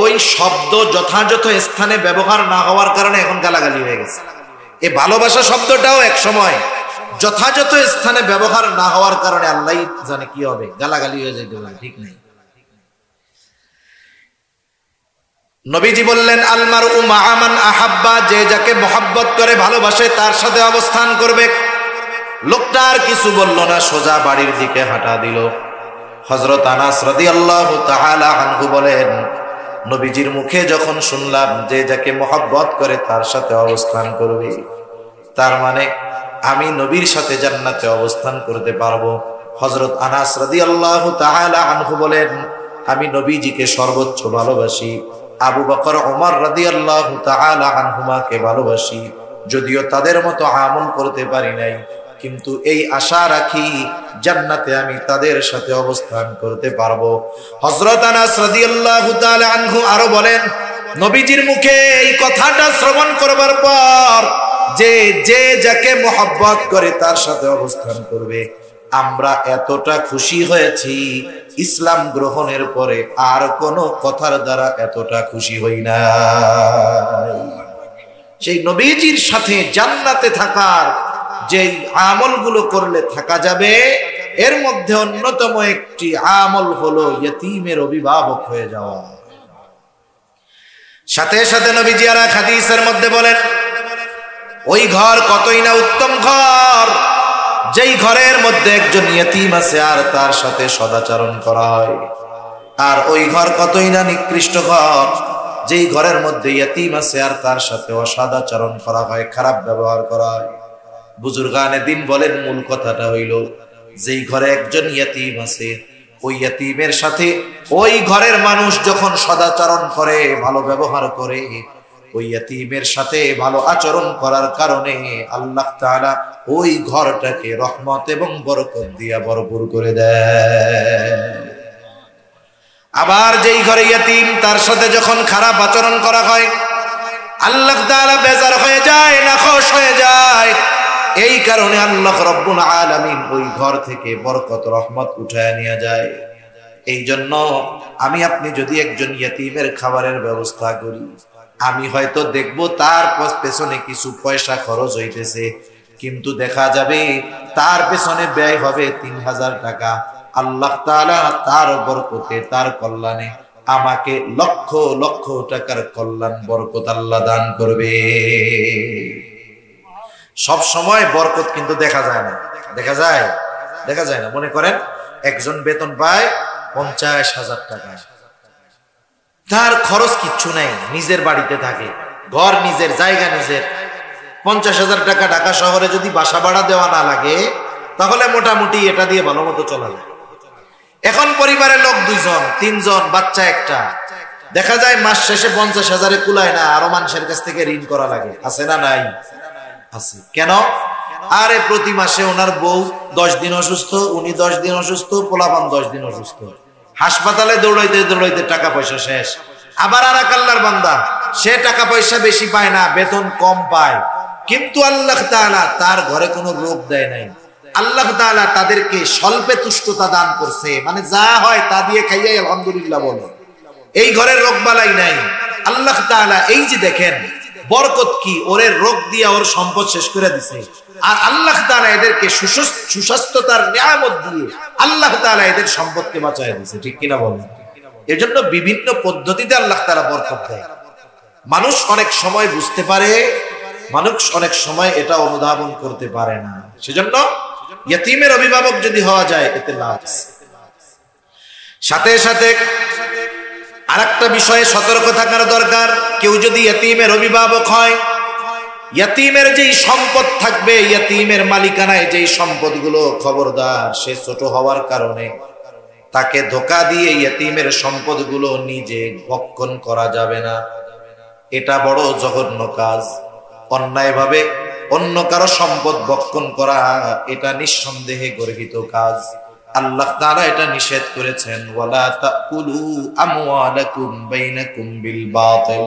ওই শব্দ যথাযথ স্থানে ব্যবহার না হওয়ার কারণে এখন গালাগালি হয়ে গেছে। এই ভালোবাসা শব্দটাও এক সময় যথাযথ স্থানে ব্যবহার না হওয়ার কারণে আল্লাহ জানে কি হবে, গালাগালি হয়ে যেতে পারে, ঠিক নেই? নবীজি বললেন আল মারউ মা'a মান আহাব্বা, যে যাকে মহব্বত করে ভালোবাসে তার সাথে অবস্থান করবে। লোকটা আর কিছু বলল না, সোজা বাড়ির দিকে হাঁটা দিল। হযরত আনাস রাদিয়াল্লাহু তাআলা আনহু বলেন, নবীজির মুখে যখন শুনলাম যে যাকে মহব্বত করে তার সাথে অবস্থান করবে, তার মানে আমি নবীর সাথে জান্নাতে অবস্থান করতে পারবো। হযরত আনাস রাদিয়াল্লাহু তাআলা আনহু বলেন, আমি নবীজিকে সর্বোচ্চ ভালোবাসি, আবু বকর ওমর রাদিয়াল্লাহু তাআলা আনহুমাকে ভালোবাসি। যদিও তাদের মতো আমল করতে পারি নাই, কিন্তু এই আশা রাখি জান্নাতে আমি তাদের সাথে অবস্থান করতে পারবো। হযরত আনাস রাদিয়াল্লাহু তাআলা আনহু আরো বলেন, নবীজির মুখে এই কথাটা শ্রবণ করবার পর যে যাকে মহব্বত করে তার সাথে অবস্থান করবে, আমরা এতটা খুশি হয়েছি ইসলাম গ্রহণের পরে আর কোনো কথার দ্বারা এতটা খুশি হই না। সেই নবীজির সাথে জান্নাতে থাকার যে আমলগুলো করলে থাকা যাবে, এর মধ্যে অন্যতম একটি আমল হলো ইয়তীমের অভিভাবক হয়ে যাওয়া। সাথে সাথে নবীজি আর এক হাদিসের মধ্যে বলেন, ওই ঘর কতই না উত্তম ঘর যেই ঘরের মধ্যে একজন ইয়তীম আছে আর তার সাথে সদাচরণ করা হয়। আর ওই ঘর কতই না নিকৃষ্ট ঘর যেই ঘরের মধ্যে ইয়তীম আছে আর তার সাথে অসদাচরণ করা হয়, খারাপ ব্যবহার করা হয়। বুজুর্গানে দিন বলেন, মূল কথাটা হইল যেই ঘরে একজন ইয়তীম আছে, ওই ইয়তীমের সাথে ওই ঘরের মানুষ যখন সদাচরণ করে, ভালো ব্যবহার করে, ওই ইয়তীমের সাথে ভালো আচরণ করার কারণে আল্লাহ তাআলা ওই ঘরটাকে রহমত এবং বরকত দিয়া ভরপুর করে দেয়। আবার যেই ঘরে ইয়তীম, তার সাথে যখন খারাপ আচরণ করা হয়, আল্লাহ তাআলা বেজার হয়ে যায়, নাখোশ হয়ে যায়। এই কারণে আল্লাহ রাব্বুল আলামিন ওই ঘর থেকে বরকত রহমত উঠায় নিয়ে যায়। এই জন্য আমি আপনি যদি একজন ইয়তীমের খাবারের ব্যবস্থা করি, আমি হয়তো দেখবো তার পেছনে কিছু পয়সা খরচ হইতেছে, কিন্তু দেখা যাবে তার পেছনে ব্যয় হবে 3000 টাকা। আল্লাহ তাআলা তার বরকতে, তার কল্যাণে আমাকে লক্ষ লক্ষ টাকার কল্যাণ বরকত আল্লাহ দান করবে। সব সময় বরকত কিন্তু দেখা যায় না, দেখা যায় না। মনে করেন একজন বেতন পায় 50,000 টাকা, তার খরচ কিচ্ছু নাই, নিজের বাড়িতে থাকে, ঘর নিজের, জায়গা নিজের। 50,000 টাকা ঢাকা শহরে যদি বাসা ভাড়া দেওয়া না লাগে, তাহলে মোটামুটি এটা দিয়ে ভালো মতো চলা যায়। এখন পরিবারের লোক 2 জন 3 জন, বাচ্চা একটা, দেখা যায় মাস শেষে 50,000-এ কুলায় না, আরো মানুষের কাছ থেকে ঋণ করা লাগে। আছে না নাই? আছে। কেন? আরে প্রতি মাসে ওনার বউ 10 দিন অসুস্থ, উনি 10 দিন অসুস্থ, পোলাপান 10 দিন অসুস্থ, হাসপাতালে দৌড়াইতে দৌড়াইতে টাকা পয়সা শেষ। আবার আর এক আল্লাহর বান্দা, সে টাকা পয়সা বেশি পায় না, বেতন কম পায়, কিন্তু আল্লাহ তাআলা তার ঘরে কোনো রোগ দেয় নাই। আল্লাহ তাআলা তাদেরকে স্বল্পে তুষ্টতা দান করছে, মানে যা হয় তা দিয়ে খাইয়াই আলহামদুলিল্লাহ বলে। এই ঘরের রোগ বালাই নাই। আল্লাহ তাআলা এই যে দেখেন বরকত কি, ওরে রোগ দিয়া ওর সম্পদ শেষ করে দিছে। আর আল্লাহ তাআলা এদেরকে সুস্বাস্থ্যতার নিয়ামত দিয়ে আল্লাহ তাআলা এদের সম্পদকে বাঁচায় দিছে। ঠিক কিনা বলেন? এর জন্য বিভিন্ন পদ্ধতিতে আল্লাহ তাআলা বরকত দেয়। মানুষ অনেক সময় বুঝতে পারে, মানুষ অনেক সময় এটা অনুধাবন করতে পারে না। সেজন্য ইয়তীমের অভিভাবক যদি হওয়া যায়, এতে লাভ আছে। সাথে সাথে আরেকটা বিষয়ে সতর্ক থাকার দরকার। কেউ যদি ইয়তীমের অভিভাবক হয়, ইয়তীমের যেই সম্পদ থাকবে, ইয়তীমের মালিকানায় যেই সম্পদগুলো, খবরদার সে ছোট হওয়ার কারণে তাকে ধোঁকা দিয়ে ইয়তীমের সম্পদগুলো নিজে ভক্ষণ করা যাবে না। এটা বড় জঘন্য কাজ। অন্যায়ভাবে অন্য কারো সম্পদ ভক্ষণ করা, এটা নিঃসন্দেহে গর্হিত কাজ। আল্লাহ তাআলা এটা নিষেধ করেছেন, ওয়ালা তাকুলু আমওয়ালাকুম বাইনাকুম বিল বাতিল।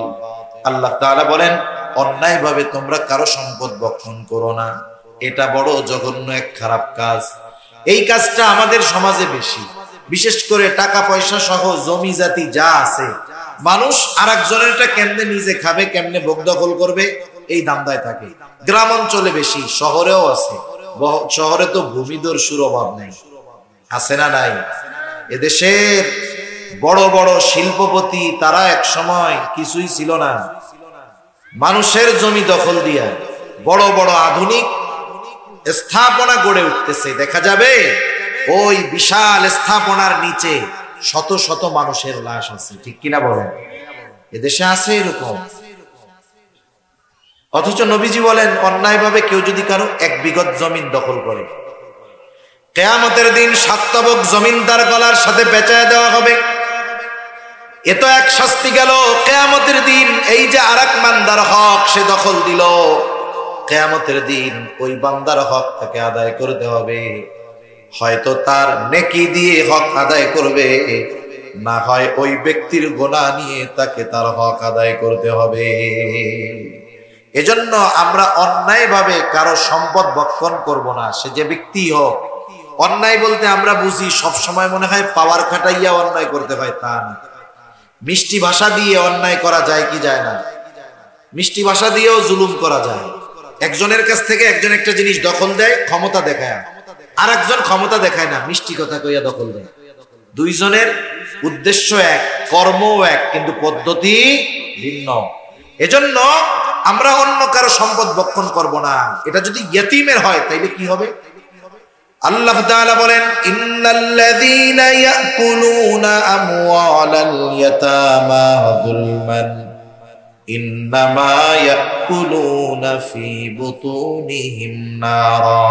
আল্লাহ তাআলা বলেন, অন্যায়ভাবে তোমরা কারো সম্পদ ভক্ষণ করো না। এটা বড় জঘন্য এক খারাপ কাজ। এই কাজটা আমাদের সমাজে বেশি, বিশেষ করে টাকা পয়সা সহ জমি জাতি যা আছে, মানুষ আরেকজনেরটা কেমনে নিজে খাবে, কেমনে ভোগ দখল করবে, এই দান্দায় থাকে। গ্রাম অঞ্চলে বেশি, শহরেও আছে। শহরে তো ভূমিদস্যুর অভাব নেই, আছে না নাই? এদেশের বড় বড় শিল্পপতি, তারা এক সময় কিছুই ছিল না, মানুষের জমি দখল দিয়া বড় বড় আধুনিক স্থাপনা গড়ে উঠতেছে। দেখা যাবে ওই বিশাল স্থাপনার নিচে শত শত মানুষের লাশ আছে। ঠিক কিনা বলেন? এদেশে আছে এরকম। অথচ নবীজি বলেন, অন্যায়ভাবে কেউ যদি কারো 1 বিঘত জমিন দখল করে, কিয়ামতের দিন 7 তবক জমিন তার গলার সাথে পেঁচায় দেওয়া হবে। এ তো এক শাস্তি গেল। কিয়ামতের দিন এই যে আরেক বান্দার হক সে দখল দিল, কিয়ামতের দিন ওই বান্দার হক তাকে আদায় করতে হবে। হয়তো তার নেকি দিয়ে হক আদায় করবে, না হয় ওই ব্যক্তির গুনাহ নিয়ে তাকে তার হক আদায় করতে হবে। এজন্য আমরা অন্যায়ভাবে কারো সম্পদ ভক্ষণ করব না, সে যে ব্যক্তি হোক। অন্যায় বলতে আমরা বুঝি সব সময় মনে হয় পাওয়ার খাটাইয়া অন্যায় করতে হয়, তা না। মিষ্টি ভাষা দিয়ে অন্যায় করা যায় কি যায় না? মিষ্টি ভাষা দিয়েও জুলুম করা যায়। একজনের কাছ থেকে একজন একটা জিনিস দখল দেয় ক্ষমতা দেখায়, আর একজন ক্ষমতা দেখায় না, মিষ্টি কথা কইয়া দখল দেয়। দুইজনের উদ্দেশ্য এক, কর্মও এক, কিন্তু পদ্ধতি ভিন্ন। এজন্য আমরা অন্য কারো সম্পদ ভক্ষণ করব না। এটা যদি ইয়তীমের হয় তাইলে কি হবে? আল্লাহ তাআলা বলেন, ইন্নাল্লাযীনা ইয়াকুলুনা আমওয়ালাল ইয়াতামা যুলমান ইন্নামা ইয়াকুলুনা ফি বুতুনিহিম নারা।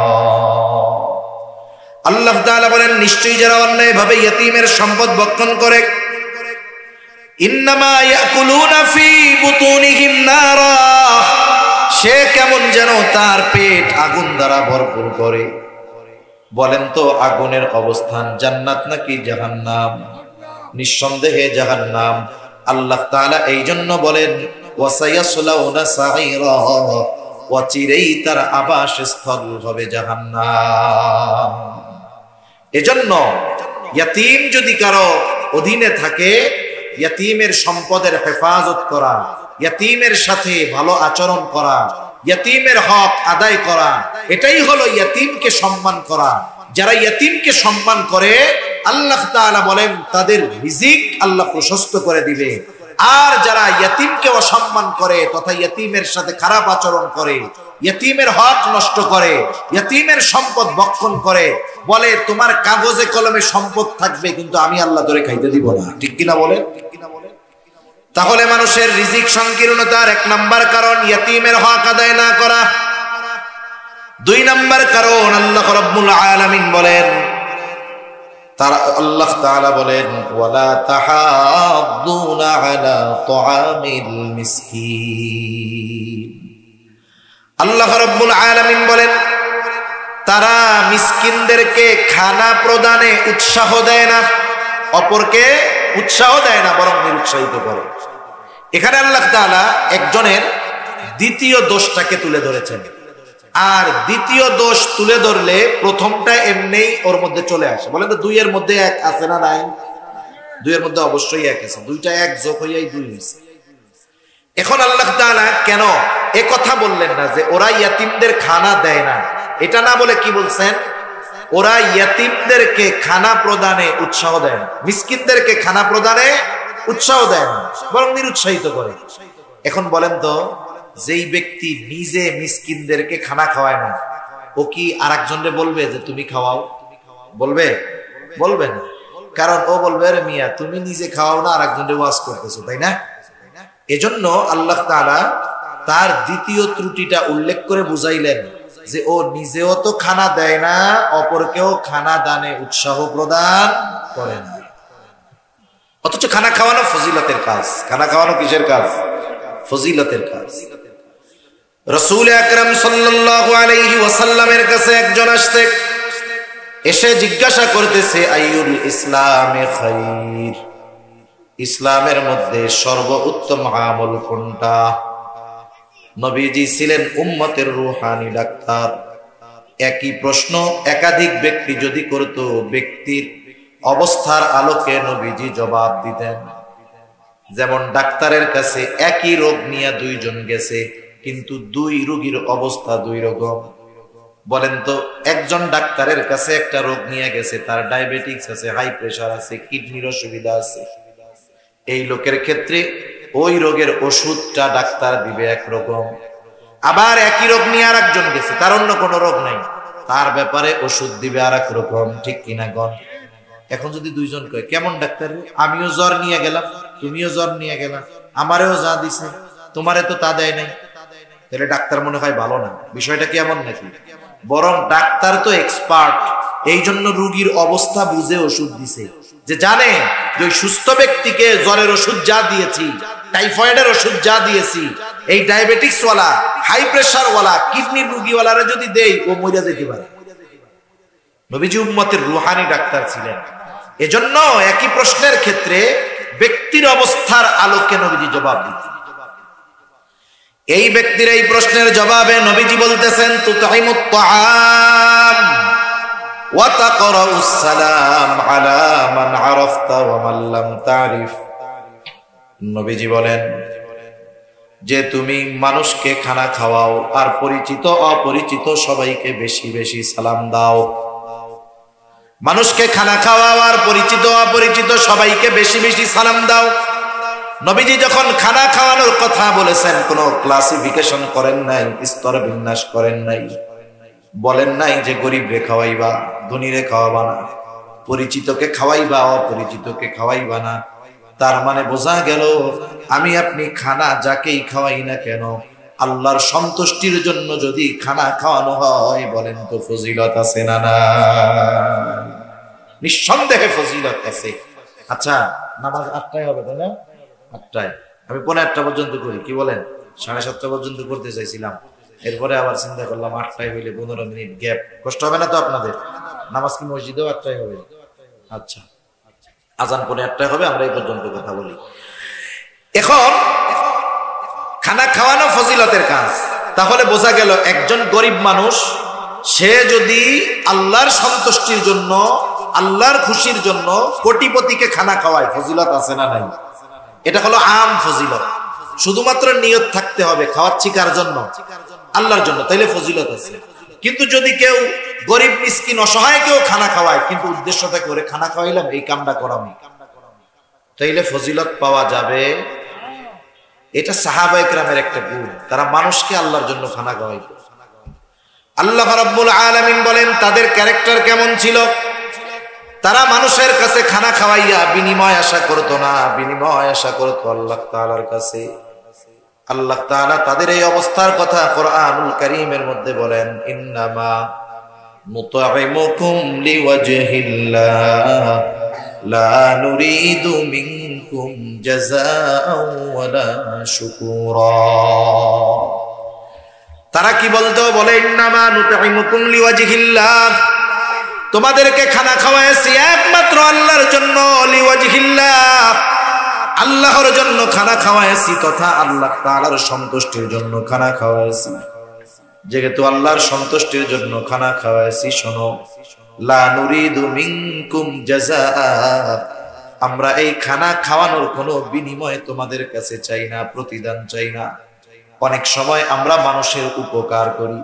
আল্লাহ তাআলা বলেন, নিশ্চয়ই যারা অন্যায়ভাবে ইয়তীমের সম্পদ ভক্ষণ করে, ইন্নামা ইয়াকুলুনা ফি বুতুনিহিম নারা, সে কেমন যেন তার পেট আগুন দ্বারা ভরপুর করে। বলেন তো আগুনের অবস্থান জান্নাত নাকি জাহান্নাম? নিঃসন্দেহে জাহান্নাম। আল্লাহ তাআলা এই জন্য বলেন, ওয়াসায়াসলাউনা সাঈরা, অচিরেই তার আবাসস্থল হবে জাহান্নাম। এজন্য ইয়াতীম যদি কারো অধীনে থাকে, ইয়াতীমের সম্পদের হেফাজত করা, ইয়াতীমের সাথে ভালো আচরণ করা, ইয়াতীমের হক আদায় করা, এটাই হলো ইয়াতীমকে সম্মান করা। যারা ইয়াতীমকে সম্মান করে, আল্লাহ তাআলা বলেন তাদের রিজিক আল্লাহ প্রশস্ত করে দিবে। আর যারা ইয়াতীমকে অসম্মান করে তথা ইয়াতীমের সাথে খারাপ আচরণ করে, ইয়াতীমের হক নষ্ট করে, ইয়াতীমের সম্পদ ভক্ষণ করে, বলে তোমার কাগজে কলমে সম্পদ থাকবে কিন্তু আমি আল্লাহ ধরে খাইতে দিব না, ঠিক কিনা বলে? তাহলে মানুষের রিজিক সংকীর্ণতার এক নাম্বার কারণ ইয়াতীমের হক আদায় না করা। দুই নাম্বার কারণ আল্লাহ রাব্বুল আলামিন বলেন, আল্লাহ তাআলা বলেন, ওয়ালা তাহাদ্দুনা আলা তুআমিল মিসকিন। আল্লাহ রাব্বুল আলামিন বলেন, তারা মিসকিনদেরকে খানা প্রদানে উৎসাহ দেয় না, অপরকে উৎসাহ দেয় না, বরং নিরুৎসাহিত করে। এখানে আল্লাহ তাআলা একজনের দ্বিতীয় দোষটাকে তুলে ধরেছেন। আর দ্বিতীয় দোষ তুলে ধরলে প্রথমটা এমনিই ওর মধ্যে চলে আসে। বলেন তো দুইয়ের মধ্যে এক আছে না নাই? দুইয়ের মধ্যে অবশ্যই এক আছে, দুইটা এক যোগ হইয়াই দুই হয়েছে। এখন আল্লাহ তাআলা কেন এ কথা বললেন না যে ওরা ইয়াতীমদের খানা দেয় না? এটা না বলে কি বলছেন? ওরা ইয়াতীমদেরকে খানা প্রদানে উৎসাহ দেয় না, মিসকিনদেরকে খানা প্রদানে উৎসাহ দেয় না, বরং নিরুৎসাহিত করে। এখন বলেন তো, যেই ব্যক্তি নিজে মিসকিনদেরকে খানা খাওয়ায় না, ও কি আরেকজনকে বলবে যে তুমি খাওয়াও? বলবে? বলবে না। কারণ ও বলবে, আরে মিয়া তুমি নিজে খাওয়াও না, আরেকজনকে ওয়াজ করতেছো, তাই না? এজন্য আল্লাহ তাআলা তার দ্বিতীয় ত্রুটিটা উল্লেখ করে বুঝাইলেন যে ও নিজেও তো খানা দেয় না, অপরকেও খানা দানে উৎসাহ প্রদান করে না। অথচ খানা খাওয়ানো ফজিলতের কাজ। খানা খাওয়ানো কিসের কাজ? ফজিলতের কাজ। রাসূল আকরাম সাল্লাল্লাহু আলাইহি ওয়াসাল্লামের কাছে একজন আসছে, এসে জিজ্ঞাসা করতেছে, আইয়ুল ইসলামে খায়র, ইসলামের মধ্যে সর্বোত্তম আমল কোনটা? নবীজি ছিলেন উম্মতের রূহানি ডাক্তার। একই প্রশ্ন একাধিক ব্যক্তি যদি করত, ব্যক্তির অবস্থার আলোকে নবীজি জবাব দিতেন। যেমন ডাক্তারের কাছে একই রোগ নিয়ে দুইজন গেছে, কিন্তু দুই রোগীর অবস্থা দুই রকম। বলেন তো, একজন ডাক্তারের কাছে একটা রোগ নিয়ে গেছে, তার ডায়াবেটিস আছে, হাই প্রেসার আছে, কিডনির অসুবিধা আছে। এই লোকের ক্ষেত্রে ওই রোগের ওষুধটা ডাক্তার দিবে একরকম। আবার একই রোগ নিয়ে আর একজন গেছে, তার অন্য কোনো রোগ নাই, তার ব্যাপারে ওষুধ দিবে আর এক রকম, ঠিক কিনা গণ? এখন যদি দুইজন কয়, কেমন ডাক্তার, আমিও জ্বর নিয়ে গেলাম, তুমিও জ্বর নিয়ে গেলা, আমারেও যা দিছে তোমারে তো তা দেয় নাই, তাহলে ডাক্তার মনে হয় ভালো না। বিষয়টা কি এমন নাকি? বরং ডাক্তার তো এক্সপার্ট, এই জন্য রোগীর অবস্থা বুঝে ওষুধ দিছে, যে জানে যে ওই সুস্থ ব্যক্তিকে জ্বরের ওষুধ যা দিয়েছি, টাইফয়েডের ওষুধ যা দিয়েছি, এই ডায়াবেটিক্স ওয়ালা, হাই প্রেসার ওয়ালা, কিডনির রোগীওয়ালারা যদি দেই, ও মরে যেতে পারে। নবীজি উম্মতের রূহানি ডাক্তার ছিলেন। এজন্য একই প্রশ্নের ক্ষেত্রে ব্যক্তির অবস্থার আলোকে নবীজি জবাব দিতেন। এই ব্যক্তির এই প্রশ্নের জবাবে নবীজি বলতেছেন, তুতাইমুত তাআম, ওয়া তাকরাউস সালাম আলা মান আরাফতা ওয়া মান লাম তারিফ। নবীজি বলেন যে তুমি মানুষকে খানা খাওয়াও আর পরিচিত অপরিচিত সবাইকে বেশি বেশি সালাম দাও। মানুষকে খানা খাওয়াও আর পরিচিত অপরিচিত সবাইকে বেশি বেশি সালাম দাও। নবীজি যখন খানা খাওয়ানোর কথা বলেছেন কোনো ক্লাসিফিকেশন করেন নাই, স্তর বিন্যাস করেন নাই, বলেন নাই যে গরিব রে খাওয়াইবা ধনী রে খাওয়াবা না, পরিচিতকে খাওয়াইবা অপরিচিতকে খাওয়াইবা না। তার মানে বোঝা গেল আমি আপনি খানা যাকেই খাওয়াই না কেন আল্লাহর সন্তুষ্টির জন্য যদি খানা খাওয়ানো হয় বলেন তো ফজিলত আছে না? না, নিঃসন্দেহে ফজিলত আছে। আচ্ছা নামাজ 8টায় হবে তাই না? 8টায়, আমি 8:45 পর্যন্ত করি, কি বলেন? 7:30 পর্যন্ত করতে চাইছিলাম, এরপরে আবার চিন্তা করলাম 8টায় হইলে 15 মিনিট গ্যাপ, কষ্ট হবে না তো আপনাদের? নামাজ কি মসজিদেও 8টায় হবে? আচ্ছা, আজান 8:45 হবে, আমরা এই পর্যন্ত কথা বলি। এখন খানা খাওয়ানো ফজিলতের কাজ, তাহলে বোঝা গেল একজন গরিব মানুষ সে যদি আল্লাহর সন্তুষ্টির জন্য আল্লাহর খুশির জন্য কোটিপতিকে খানা খাওয়ায় ফজিলত আছে না নাই? এটা হলো আম ফজিলত। শুধুমাত্র নিয়ত থাকতে হবে খাওয়াচ্ছি কার জন্য? আল্লাহর জন্য, তাইলে ফজিলত আছে। কিন্তু যদি কেউ গরিব মিসকিন অসহায় কেউ খানা খাওয়ায় কিন্তু উদ্দেশ্য থাকে ওরে খানা খাওয়াইলাম এই কামটা করাম, তাইলে ফজিলত পাওয়া যাবে। এটা সাহাবায়ে কেরামের একটা গুণ, তারা মানুষকে আল্লাহর জন্য খানা খাওয়াইত। আল্লাহ রাব্বুল আলামিন বলেন তাদের ক্যারেক্টার কেমন ছিল? তারা মানুষের কাছে খানা খাওয়াইয়া বিনিময় আশা করতো না, বিনিময় আশা করতো আল্লাহ তাআলার কাছে। আল্লাহ তাআলা তাদের এই অবস্থার কথা কোরআনুল কারীমের মধ্যে বলেন, ইন্নামা নুতঈমুকুম লিওয়াজহিল্লাহ লা নুরিদু মিনকুম জাযাআও ওয়ালা শুকুরা। তারা কি বলতো? বলে ইন্নামা নুতঈমুকুম লিওয়াজহিল্লাহ, তোমাদেরকে খানা খাওয়াইছি একমাত্র আল্লাহর জন্য, লিওয়াজহিল্লাহ, আল্লাহর জন্য খানা খাওয়াইছি তথা আল্লাহ তাআলার সন্তুষ্টির জন্য খানা খাওয়াইছি। যেহেতু আল্লাহর সন্তুষ্টির জন্য খানা খাওয়াইছি, শোনো, লা নুরিদু মিনকুম জাযাআ, আমরা এই খানা খাওয়ানোর কোনো বিনিময় তোমাদের কাছে চাই না, প্রতিদান চাই না। অনেক সময় আমরা মানুষের উপকার করি,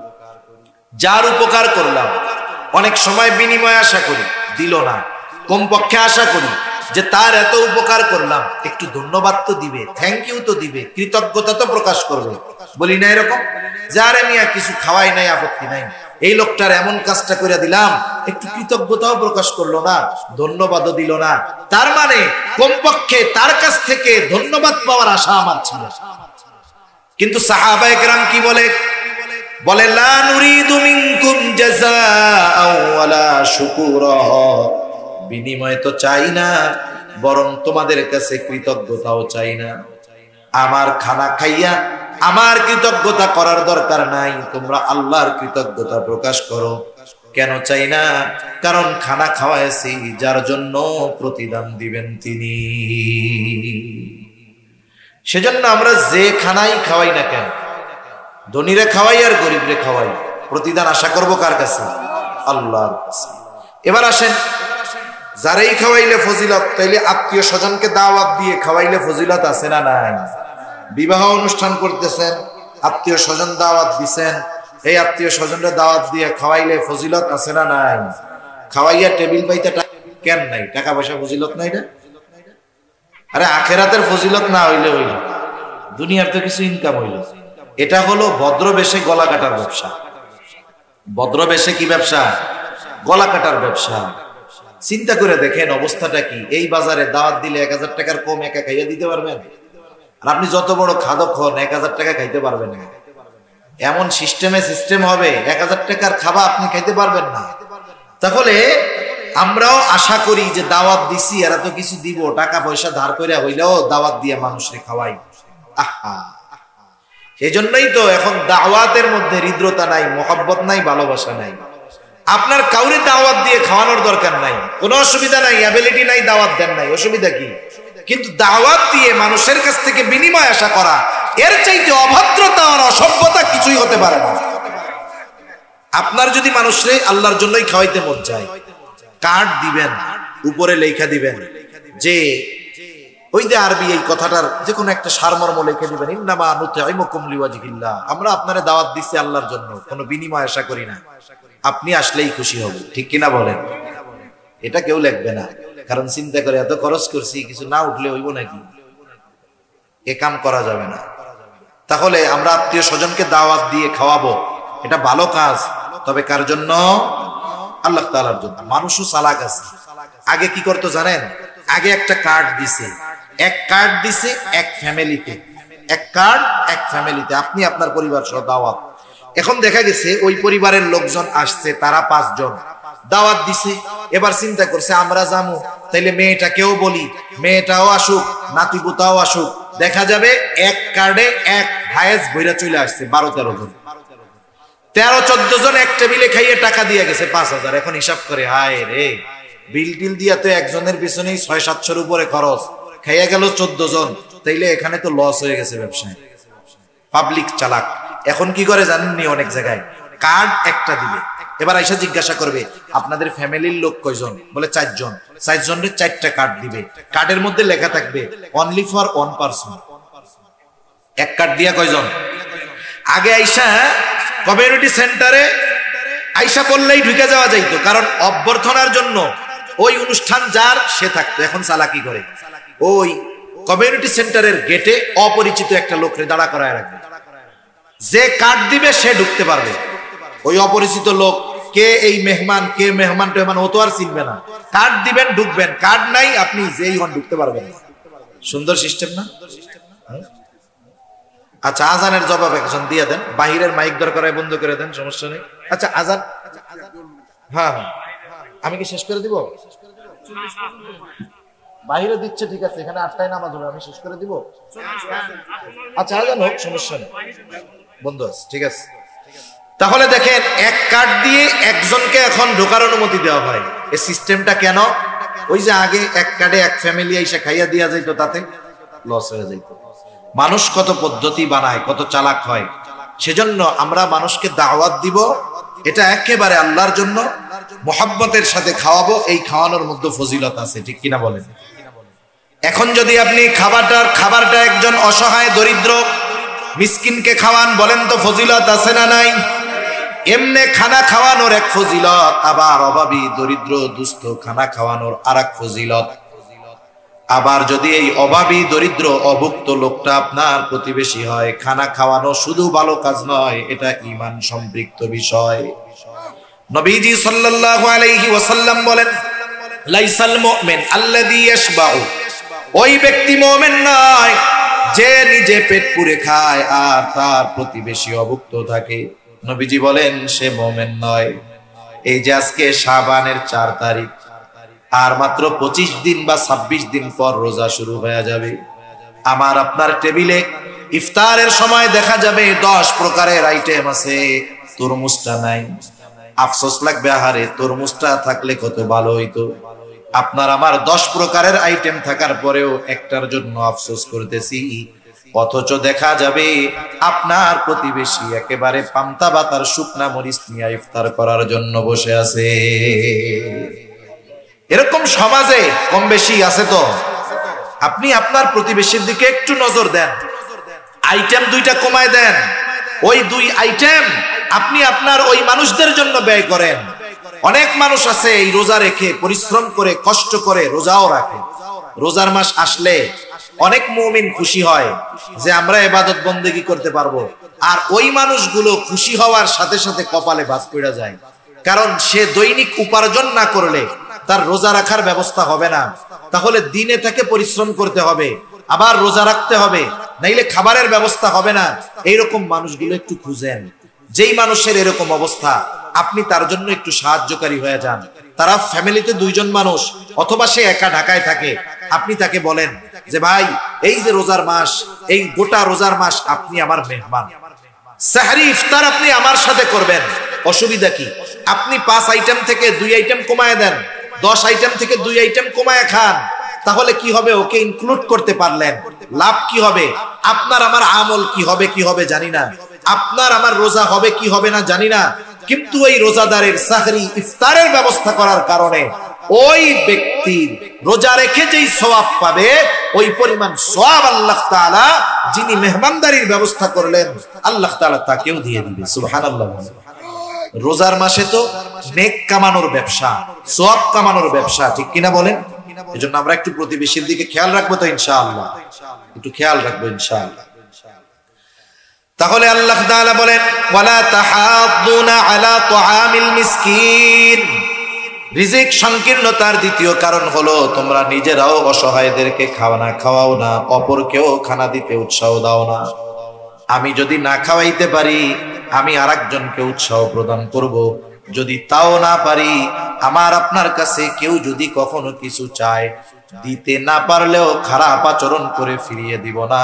যার উপকার করলাম অনেক সময় বিনিময় আশা করি, দিল না, কমপক্ষে আশা করি যে তার এত উপকার করলাম একটু ধন্যবাদ তো দিবে, থ্যাংক ইউ তো দিবে, কৃতজ্ঞতা তো প্রকাশ করবে। বলি না এরকম? যারে মিয়া কিছু খাওয়াই নাই আপত্তি নাই, এই লোকটার এমন কাজটা করে দিলাম একটু কৃতজ্ঞতাও প্রকাশ করলো না, ধন্যবাদও দিল না, তার মানে কমপক্ষে তার কাছ থেকে ধন্যবাদ পাওয়ার আশা আমার ছিল। কিন্তু সাহাবায়ে কেরাম কি বলে? বলে লা নুরিদু মিনকুম জাযাআও ওয়ালা শুকুরা, বিনিময় তো চাই না, বরং তোমাদের কাছে কৃতজ্ঞতাও চাই না। আমার খানা খাইয়া আমার কৃতজ্ঞতা করার দরকার নাই, তোমরা আল্লাহর কৃতজ্ঞতা প্রকাশ করো। কেন চাই না? কারণ খানা খাওয়াইছি যার জন্য প্রতিদান দিবেন তিনি। সেজন্য আমরা যে খানাই খাওয়াই না কেন, ধনীরে খাওয়াই আর গরিবরে খাওয়াই, প্রতিদান আশা করব কার কাছে? আল্লাহর কাছে। এবার আসেন, যারাই খাওয়াইলে ফজিলত, তাইলে আত্মীয় স্বজনকে দাওয়াত দিয়ে খাওয়াইলে ফজিলত আছে না নাই? বিবাহ অনুষ্ঠান করতেছেন, আত্মীয় স্বজন দাওয়াত দিছেন, এই আত্মীয় স্বজনরা দাওয়াত দিয়ে খাওয়াইলে ফজিলত আছে না নাই? খাওয়াইয়া টেবিল পাইতে কেন নাই? টাকা পয়সা ফজিলত নাই না? আরে আখেরাতের ফজিলত না হইলে হইল, দুনিয়ার তো কিছু ইনকাম হইল। এটা হলো ভদ্রবেশে গলা কাটার ব্যবসা। ভদ্রবেশে কি ব্যবসা? গলা কাটার ব্যবসা। চিন্তা করে দেখেন অবস্থাটা কি। এই বাজারে দাওয়াত দিলে 1000 টাকার কম একা খাইয়া দিতে পারবেন? আর আপনি যত বড় খাদক হন 1000 টাকা খাইতে পারবেন না। এমন সিস্টেম হবে 1000 টাকার খাবার আপনি খাইতে পারবেন না। তাহলে আমরাও আশা করি যে দাওয়াত দিছি, এরা তো কিছু দিব, টাকা পয়সা ধার করে হইলেও দাওয়াত দিয়ে মানুষকে খাওয়াই। আহা, এজন্যই তো এখন দাওয়াতের মধ্যে হৃদ্রতা নাই, মহব্বত নাই, ভালোবাসা নাই। আপনার কাউরে দাওয়াত দিয়ে খাওয়ানোর দরকার নাই, কোনো অসুবিধা নাই, অ্যাবিলিটি নাই, দাওয়াত দেন নাই, অসুবিধা কি? কিন্তু দাওয়াত দিয়ে মানুষের কাছ থেকে বিনিময় আশা করা, এর চাইতে অভদ্রতা আর অসভ্যতা কিছুই হতে পারে না। আপনার যদি মানুষরে আল্লাহর জন্যই খাওয়াইতে মন চায়, কার্ড দিবেন, উপরে লেখা দিবেন যে ওই যে আরবি এই কথাটার যে কোনো একটা সারমর্ম লিখে দিবেন, ইন্নামা নুতঈমুকুম লিওয়াজহিল্লাহ, আমরা আপনারে দাওয়াত দিচ্ছি আল্লাহর জন্য, কোনো বিনিময় আশা করি না, আপনি আসলেই খুশি হব। ঠিক কিনা বলেন? এটা কেউ লিখবে না, কারণ চিন্তা করে এত খরচ করছি কিছু না উঠলে হইব নাকি, এ কাম করা যাবে না। তাহলে আমরা আত্মীয় স্বজনকে দাওয়াত দিয়ে খাওয়াবো, এটা ভালো কাজ, তবে কার জন্য? আল্লাহ তাআলার জন্য। মানুষও চালাক আছে। আগে কি করতো জানেন? আগে একটা কার্ড দিছে, এক কার্ড দিছে এক ফ্যামিলিতে, এক কার্ড এক ফ্যামিলিতে, আপনি আপনার পরিবার সহ দাওয়াত। এখন দেখা গেছে ওই পরিবারের লোকজন আসছে, তারা 5 জন দাওয়াত দিছে। এবার চিন্তা করছে আমরা যাবো, তাইলে মেয়েটাকেও বলি, মেয়েটাও আসুক, নাতিপুতাও আসুক। দেখা যাবে এক কার্ডে এক হায়েস বইরা চলে আসছে 12-13 জন, 13-14 জন এক টেবিলে খাইয়ে টাকা দিয়ে গেছে 5,000। এখন হিসাব করে হায় রে, বিল টিল দিয়া তো একজনের পিছনেই 600-700 উপরে খরচ, খাইয়া গেল 14 জন, তাইলে এখানে তো লস হয়ে গেছে ব্যবসায়। পাবলিক চালাক। এখন কি করে জানেননি? অনেক জায়গায় কার্ড একটা দিবে, এবার আইসা জিজ্ঞাসা করবে আপনাদের ফ্যামিলির লোক কয়জন? বলে 4 জন। 4 জনের 4টা কার্ড দিবে, কার্ডের মধ্যে লেখা থাকবে অনলি ফর 1 পারসন। এক কার্ড দিয়া কয়জন? আগে আইসা কমিউনিটি সেন্টারে আইসা বললেই ঢুকে যাওয়া যাইতো, কারণ অভ্যর্থনার জন্য ওই অনুষ্ঠান যার সে থাকতো। এখন চালাকি করে ওই কমিউনিটি সেন্টারের গেটে অপরিচিত একটা লোকরে দাঁড়া করায় রাখবে, যে কার্ড দিবে সে ঢুকতে পারবে। ওই অপরিচিত লোক কে, এই মেহমান কে, মেহমান টেহমান ও তো আর চিনবে না। কার্ড দিবেন, ঢুকবেন, কার্ড নাই আপনি যেই হন ঢুকতে পারবেন না। সুন্দর সিস্টেম না? আচ্ছা, আজানের জবাব একজন দিয়ে দেন, বাহিরের মাইক দরকার হয় বন্ধ করে দেন, সমস্যা নেই। আচ্ছা আজান, হ্যাঁ হ্যাঁ, আমি কি শেষ করে দিব? বাহিরে দিচ্ছে, ঠিক আছে, এখানে 8টায় নামাজ হবে, আমি শেষ করে দিব। আচ্ছা আজান হোক, সমস্যা নেই, বন্ধ আছে, ঠিক আছে। তাহলে দেখেন, এক কার্ড দিয়ে একজনকে এখন ঢোকার অনুমতি দেওয়া হয়। এই সিস্টেমটা কেন? ওই যে আগে এক কার্ডে এক ফ্যামিলি এসে খাইয়া দিয়া যাইতো, তাতে লস হয়ে যাইতো। মানুষ কত পদ্ধতি বানায়, কত চালাক হয়। সেজন্য আমরা মানুষকে দাওয়াত দিব, এটা একেবারে আল্লাহর জন্য মুহাব্বতের সাথে খাওয়াবো। এই খাওয়ানোর মধ্যে ফজিলত আছে, ঠিক কিনা বলেন? এখন যদি আপনি খাবারটা একজন অসহায় দরিদ্র মিসকিনকে খাওয়ান, বলেন তো ফজিলত আছে না নাই? এমনে খানা খাওয়ানোর এক ফজিলত, আবার অভাবী দরিদ্র দুস্থ খানা খাওয়ানোর আরেক ফজিলত। আবার যদি এই অভাবী দরিদ্র অভুক্ত লোকটা আপনার প্রতিবেশী হয়, খানা খাওয়ানো শুধু ভালো কাজ নয়, এটা ঈমান সম্পৃক্ত বিষয়। নবীজি সাল্লাল্লাহু আলাইহি ওয়াসাল্লাম বলেন, লাইসাল মুমিন আল্লাযী ইয়াশবাউ, ওই ব্যক্তি মুমিন নয় যে নিজে পেট পুরে খায় আর তার প্রতিবেশী অভুক্ত থাকে। নবীজি বলেন সে মুমিন নয়। এই যে আজকে শাবানের 4 তারিখ, আর মাত্র 25 দিন বা 26 দিন পর রোজা শুরু হয়ে যাবে। আমার আপনার টেবিলে ইফতারের সময় দেখা যাবে 10 প্রকারের আইটেম আছে, তরমুজটা নাই। আফসোস লাগবে, আহারে তরমুজটা থাকলে কত ভালো হইতো। আপনার আমার 10 প্রকারের আইটেম থাকার পরেও একটার জন্য আফসোস করতেছি, অথচ দেখা যাবে আপনার প্রতিবেশী একেবারে পান্তা ভাতার শুকনা মরিচ নিয়ে ইফতার করার জন্য বসে আছে। এরকম সমাজে কম বেশি আছে তো। আপনি আপনার প্রতিবেশীর দিকে একটু নজর দেন, আইটেম 2টা কমায় দেন, ওই 2 আইটেম আপনি আপনার ওই মানুষদের জন্য ব্যয় করেন। অনেক মানুষ আছে এই রোজা রেখে পরিশ্রম করে কষ্ট করে রোজাও রাখে। রোজার মাস আসলে অনেক মুমিন খুশি হয় যে আমরা ইবাদত বন্দেগী করতে পারবো, আর ওই মানুষগুলো খুশি হওয়ার সাথে সাথে কপালে ভাঁজ পড়ে যায়, কারণ সে দৈনিক উপার্জন না করলে তার রোজা রাখার ব্যবস্থা হবে না। তাহলে দিনে তাকে পরিশ্রম করতে হবে, আবার রোজা রাখতে হবে, নাইলে খাবারের ব্যবস্থা হবে না। এইরকম মানুষগুলো একটু খুঁজেন। যেই মানুষের এরকম অবস্থা, আপনি তার জন্য একটু সাহায্যকারী হয়ে যান। তারা ফ্যামিলিতে 2 জন মানুষ, অথবা সে একা ঢাকায় থাকে, আপনি তাকে বলেন যে ভাই, এই যে রোজার মাস, এই গোটা রোজার মাস আপনি আমার মেহমান, সাহরি ইফতার আপনি আমার সাথে করবেন, অসুবিধা কি? আপনি 5 আইটেম থেকে 2 আইটেম কমায় দেন, 10 আইটেম থেকে 2 আইটেম কমায় খান। তাহলে কি হবে? ওকে ইনক্লুড করতে পারলেন, লাভ কি হবে? আপনার আমার আমল কি হবে জানি না, আপনার আমার রোজা হবে কি হবে না জানি না, কিন্তু ওই রোজাদারের সাহরি ইফতারের ব্যবস্থা করার কারণে ওই ব্যক্তির রোজা রেখে যেই সওয়াব পাবে ওই পরিমাণ সওয়াব আল্লাহ তাআলা যিনি মেহমানদারির ব্যবস্থা করলেন আল্লাহ তাআলা তাকেও দিয়ে দিবে। সুবহানাল্লাহ। রোজার মাসে তো নেক কামানোর ব্যবসা, সওয়াব কামানোর ব্যবসা, ঠিক কিনা বলেন? এজন্য আমরা একটু প্রতিবেশীর দিকে খেয়াল রাখবো তো ইনশাআল্লাহ, একটু খেয়াল রাখবো ইনশাআল্লাহ। তাহলে আল্লাহ তাআলা বলেন ওয়ালা তাহাদ্দুনা আলা তুআমিল মিসকিন। রিজিক সংকীর্ণতার দ্বিতীয় কারণ হলো তোমরা নিজেরাও অসহায়দেরকে খাওয়ানা খাওয়াও না, অপরকেও খানা দিতে উৎসাহ দাও না। আমি যদি না খাওয়াইতে পারি আমি আরেকজনকে উৎসাহ প্রদান করব, যদি তাও না পারি আমার আপনার কাছে কেউ যদি কখনো কিছু চায় দিতে না পারলেও খারাপ আচরণ করে ফিরিয়ে দিব না,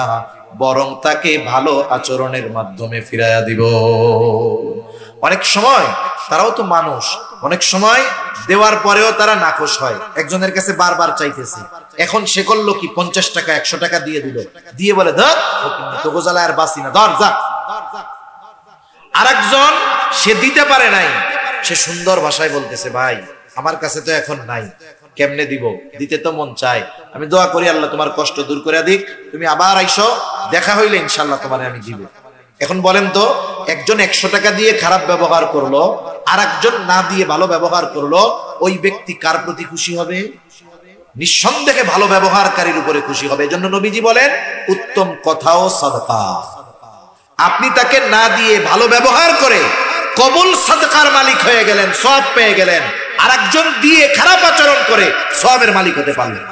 বরং তাকে ভালো আচরণের মাধ্যমে ফিরাইয়া দিব। অনেক সময় তারাও তো মানুষ, অনেক সময় দেওয়ার পরেও তারা নাখোশ হয়। একজনের কাছে বারবার চাইতেছে, এখন সে করলো কি 50 টাকা 100 টাকা দিয়ে দিল, দিয়ে বলে ধর তোকে জ্বালায় আর বাঁচি না, ধর যা। আরেকজন সে দিতে পারে নাই, সে সুন্দর ভাষায় বলতেছে ভাই আমার কাছে তো এখন নাই, কেমনে দিব, দিতে তো মন চায়, আমি দোয়া করি আল্লাহ তোমার কষ্ট দূর করে দিক, তুমি আবার আইসো, দেখা হইলে ইনশাআল্লাহ তোমারে আমি দিব। এখন বলেন তো একজন 100 টাকা দিয়ে খারাপ ব্যবহার করলো, আর একজন না দিয়ে ভালো ব্যবহার করলো, ওই ব্যক্তি কার প্রতি খুশি হবে? নিঃসন্দেহে ভালো ব্যবহারকারীর উপরে খুশি হবে। এজন্য নবীজি বলেন উত্তম কথাও সাদকা। আপনি তাকে না দিয়ে ভালো ব্যবহার করে কবুল সাদকার মালিক হয়ে গেলেন, সওয়াব পেয়ে গেলেন। আর একজন দিয়ে খারাপ আচরণ করে সওয়াবের মালিক হতে পারলেন।